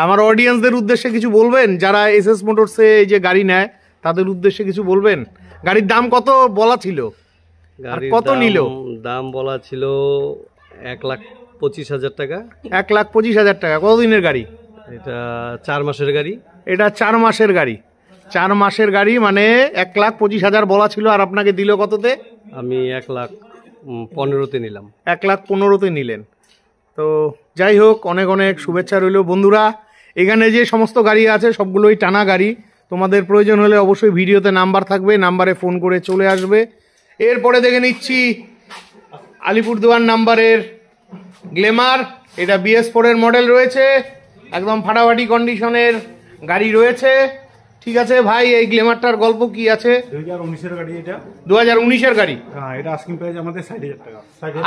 Speaker 1: আমার অডিয়েন্সদের উদ্দেশ্যে কিছু বলবেন যারা SS মোটরসে এই যে গাড়ি নেয়, তাদের উদ্দেশ্যে কিছু বলবেন? গাড়ির দাম কত বলা ছিল, কত নিল?
Speaker 2: দাম বলা ছিল 1,25,000 টাকা।
Speaker 1: 1,25,000 টাকা। কতদিনের গাড়ি
Speaker 2: এটা? 4 মাসের গাড়ি।
Speaker 1: এটা 4 মাসের গাড়ি। 4 মাসের গাড়ি মানে 1,25,000 বলা ছিল, আর আপনাকে দিল কততে?
Speaker 2: আমি 1,15,000-তে নিলাম।
Speaker 1: 1,15,000-তে নিলেন। তো যাই হোক, অনেক অনেক শুভেচ্ছা রইল। বন্ধুরা, এখানে যে সমস্ত গাড়ি আছে সবগুলোই টানা গাড়ি, তোমাদের প্রয়োজন হলে অবশ্যই ভিডিওতে নাম্বার থাকবে, নাম্বারে ফোন করে চলে আসবে। এরপরে দেখে নিচ্ছি আলিপুরদুয়ার নাম্বারের গ্ল্যামার, এটা BS4 এর মডেল রয়েছে, একদম ফাটাফাটি কন্ডিশনের গাড়ি রয়েছে। ঠিক আছে ভাই, এই গ্ল্যামারটার গল্প কি আছে?
Speaker 3: 2019-এর গাড়ি এটা।
Speaker 1: 2019-এর গাড়ি।
Speaker 3: হ্যাঁ, এটা আস্কিং প্রাইস আমাদের 60,000 টাকা।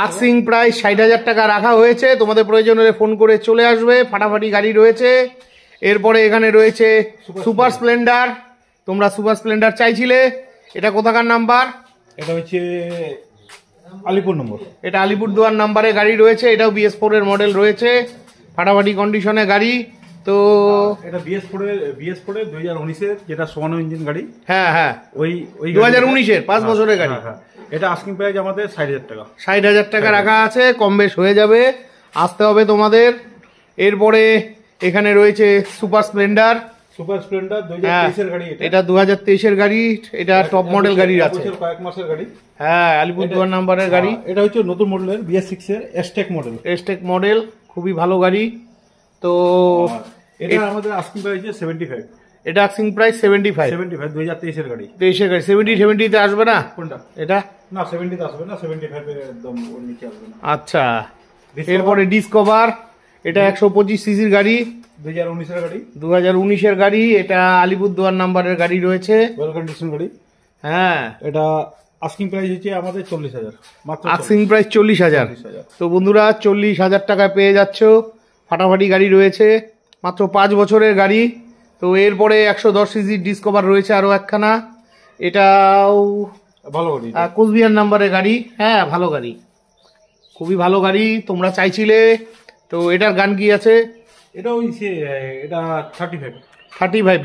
Speaker 1: আস্কিং প্রাইস 60,000 টাকা রাখা হয়েছে, তোমাদের প্রয়োজন হলে ফোন করে চলে আসবে, ফাটাফাটি গাড়ি রয়েছে। এরপরে এখানে রয়েছে সুপার স্প্লেন্ডার, তোমরা সুপার স্প্লেন্ডার চাইছিলে, এটা কোথাকার নাম্বার?
Speaker 3: এটা হচ্ছে আলিপুর নম্বর।
Speaker 1: এটা আলিপুরদুয়ার নাম্বারে গাড়ি রয়েছে, এটাও BS4 এর মডেল রয়েছে, ফাটাফাটি কন্ডিশনে গাড়ি। তো
Speaker 3: এটা BS4 এর 2019-এর, যেটা সোয়ানো ইঞ্জিন গাড়ি।
Speaker 1: হ্যাঁ হ্যাঁ,
Speaker 3: ওই
Speaker 1: 2019-এর 5 বছরের গাড়ি।
Speaker 3: এটা আস্কিং প্রাইস আমাদের 60,000 টাকা।
Speaker 1: 60,000 টাকা রাখা আছে, কম বেশ হয়ে যাবে, আসতে হবে তোমাদের। এরপরে এখানে রয়েছে সুপার স্প্লেন্ডার।
Speaker 3: 2023-এর গাড়ি
Speaker 1: এটা 2023-এর গাড়ি, এটা টপ মডেল গাড়ি আছে,
Speaker 3: কয়েক মাসের গাড়ি।
Speaker 1: হ্যাঁ, আলিপুরদুয়ার নাম্বারের গাড়ি।
Speaker 3: এটা হচ্ছে নতুন মডেলের BS6-এর এসটেক মডেল।
Speaker 1: এসটেক মডেল, খুবই ভালো গাড়ি। তো
Speaker 3: এটা আমাদের আস্কিং প্রাইস 75।
Speaker 1: এটা আস্কিং প্রাইস 75।
Speaker 3: 2023-এর গাড়ি।
Speaker 1: 23-এর গাড়ি। 70-তে আসবে না?
Speaker 3: কোনটা?
Speaker 1: এটা
Speaker 3: না, 70-তে আসবে না, 75-এর একদম ওর নিচে আসবে না।
Speaker 1: আচ্ছা, এরপরে ডিসকভার, এটা 125 সিসির গাড়ি,
Speaker 3: 2019-এর গাড়ি।
Speaker 1: 2019-এর গাড়ি, এটা আলিপুরদুয়ার নাম্বারের গাড়ি রয়েছে,
Speaker 3: ওয়েল কন্ডিশন গাড়ি।
Speaker 1: হ্যাঁ,
Speaker 3: এটা আস্কিং প্রাইস হচ্ছে আমাদের 40,000 মাত্র।
Speaker 1: Asking price 40,000। তো বন্ধুরা, 40,000 টাকায় পেয়ে যাচ্ছ, ফাটাফাটি গাড়ি রয়েছে, মাত্র 5 বছরের গাড়ি। তো এরপরে 110 সিসির ডিসকভার রয়েছে আরো একখানা, এটাও
Speaker 3: ভালো গাড়ি,
Speaker 1: কোচবিহার নাম্বারের গাড়ি। হ্যাঁ, ভালো গাড়ি, খুবই ভালো গাড়ি, তোমরা চাইছিলে। তো এটার গান কি আছে?
Speaker 3: এটা এটা 35।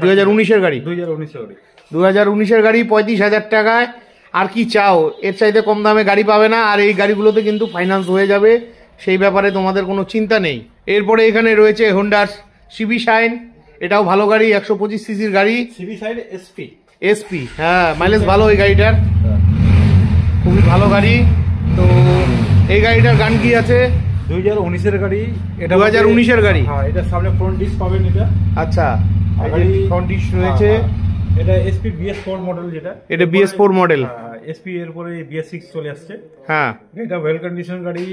Speaker 1: 2019-এর গাড়ি।
Speaker 3: 2019-এর গাড়ি।
Speaker 1: 2019-এর গাড়ি 35,000 টাকায়। আর কি চাও? এর চাইতে কম দামে গাড়ি পাবে না, আর এই গাড়িগুলোতে কিন্তু ফাইন্যান্স হয়ে যাবে, সেই ব্যাপারে তোমাদের কোনো চিন্তা নেই। এরপরে এখানে রয়েছে হোন্ডার CB শাইন, এটাও ভালো গাড়ি, 125 সিসির গাড়ি।
Speaker 3: CB shine SP।
Speaker 1: হ্যাঁ, মাইলেজ ভালো এই গাড়িটার, খুবই ভালো গাড়ি। তো এই গাড়িটার গান কি আছে?
Speaker 3: 2019-এর গাড়ি। এটা
Speaker 1: 2019-এর গাড়ি।
Speaker 3: হ্যাঁ, এটা সামনে ফ্রন্ট ডিস্ক পাবেন এটা।
Speaker 1: আচ্ছা, ফ্রন্ট ডিস্ক রয়েছে।
Speaker 3: এটা এসপি BS4 মডেল যেটা।
Speaker 1: এটা BS4 মডেল।
Speaker 3: এসপি এর পরে BS6 চলে আসছে।
Speaker 1: হ্যাঁ,
Speaker 3: এটা ওয়েল কন্ডিশন গাড়ি,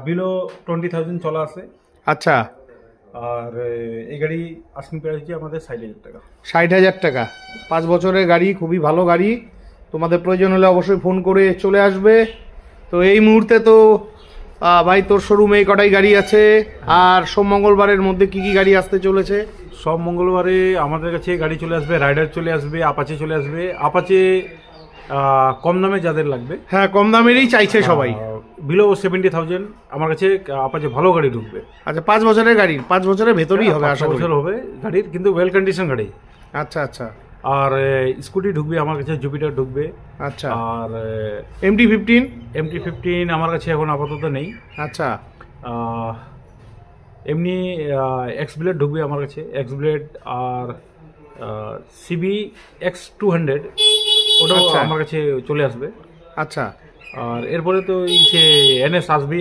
Speaker 3: বিলো 20,000 চলা আছে।
Speaker 1: আচ্ছা,
Speaker 3: আর এই গাড়ি আস্কিং প্রাইস হচ্ছে আমাদের 60,000 টাকা।
Speaker 1: 60,000 টাকা। 5 বছরের গাড়ি, খুবই ভালো গাড়ি। তোমাদের প্রয়োজন হলে অবশ্যই ফোন করে চলে আসবে। তো এই মুহূর্তে তো ভাই তোর শোরুমে এই কটাই গাড়ি আছে। আর সোম মঙ্গলবারের মধ্যে কি কি গাড়ি আসতে চলেছে?
Speaker 3: সব মঙ্গলবারে আমাদের কাছে গাড়ি চলে আসবে, রাইডার চলে আসবে, আপাচে চলে আসবে। আপাচে কম দামে যাদের লাগবে,
Speaker 1: হ্যাঁ, কম দামেরই চাইছে সবাই।
Speaker 3: বিলো 70,000 আমার কাছে আপাচে ভালো গাড়ি ঢুকবে।
Speaker 1: আচ্ছা, 5 বছরের গাড়ি, 5 বছরের ভেতরেই হবে আশা করি।
Speaker 3: বছর হবে গাড়ির, কিন্তু ওয়েল কন্ডিশন গাড়ি।
Speaker 1: আচ্ছা আচ্ছা।
Speaker 3: আর স্কুটি ঢুকবে আমার কাছে, জুপিটার ঢুকবে।
Speaker 1: আচ্ছা,
Speaker 3: আর
Speaker 1: MT-15
Speaker 3: আমার কাছে এখন আপাতত নেই।
Speaker 1: আচ্ছা,
Speaker 3: এমনি এক্সব্লেড ঢুকবে আমার কাছে, এক্সব্লেড। আর CB X200 ওটাও
Speaker 1: আচ্ছা।
Speaker 3: আমার কাছে চলে আসবে।
Speaker 1: আচ্ছা,
Speaker 3: আর এরপরে তো এই সে NS আসবে।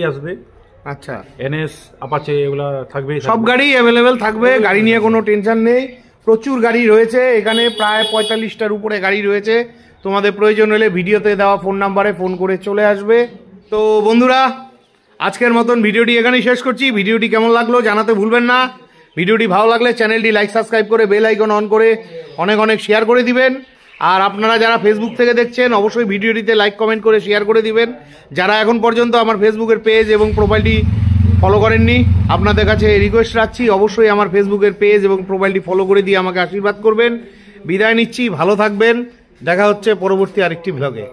Speaker 1: আচ্ছা,
Speaker 3: NS আপাচে এগুলা থাকবেই।
Speaker 1: সব গাড়ি অ্যাভেলেবেল থাকবে, গাড়ি নিয়ে কোনো টেনশন নেই। প্রচুর গাড়ি রয়েছে এখানে, প্রায় 45টার উপরে গাড়ি রয়েছে। তোমাদের প্রয়োজন হলে ভিডিওতে দেওয়া ফোন নাম্বারে ফোন করে চলে আসবে। তো বন্ধুরা, আজকের মতন ভিডিওটি এখানেই শেষ করছি। ভিডিওটি কেমন লাগলো জানাতে ভুলবেন না। ভিডিওটি ভালো লাগলে চ্যানেলটি লাইক সাবস্ক্রাইব করে বেল আইকন অন করে অনেক অনেক শেয়ার করে দিবেন। আর আপনারা যারা ফেসবুক থেকে দেখছেন অবশ্যই ভিডিওটিতে লাইক কমেন্ট করে শেয়ার করে দিবেন। যারা এখন পর্যন্ত আমার ফেসবুকের পেজ এবং প্রোফাইলটি ফলো করেননি, আপনাদের কাছে রিকোয়েস্ট রাখছি অবশ্যই আমার ফেসবুকের পেজ এবং প্রোফাইলটি ফলো করে দিয়ে আমাকে আশীর্বাদ করবেন। বিদায় নিচ্ছি, ভালো থাকবেন। দেখা হচ্ছে পরবর্তী আরেকটি ব্লগে।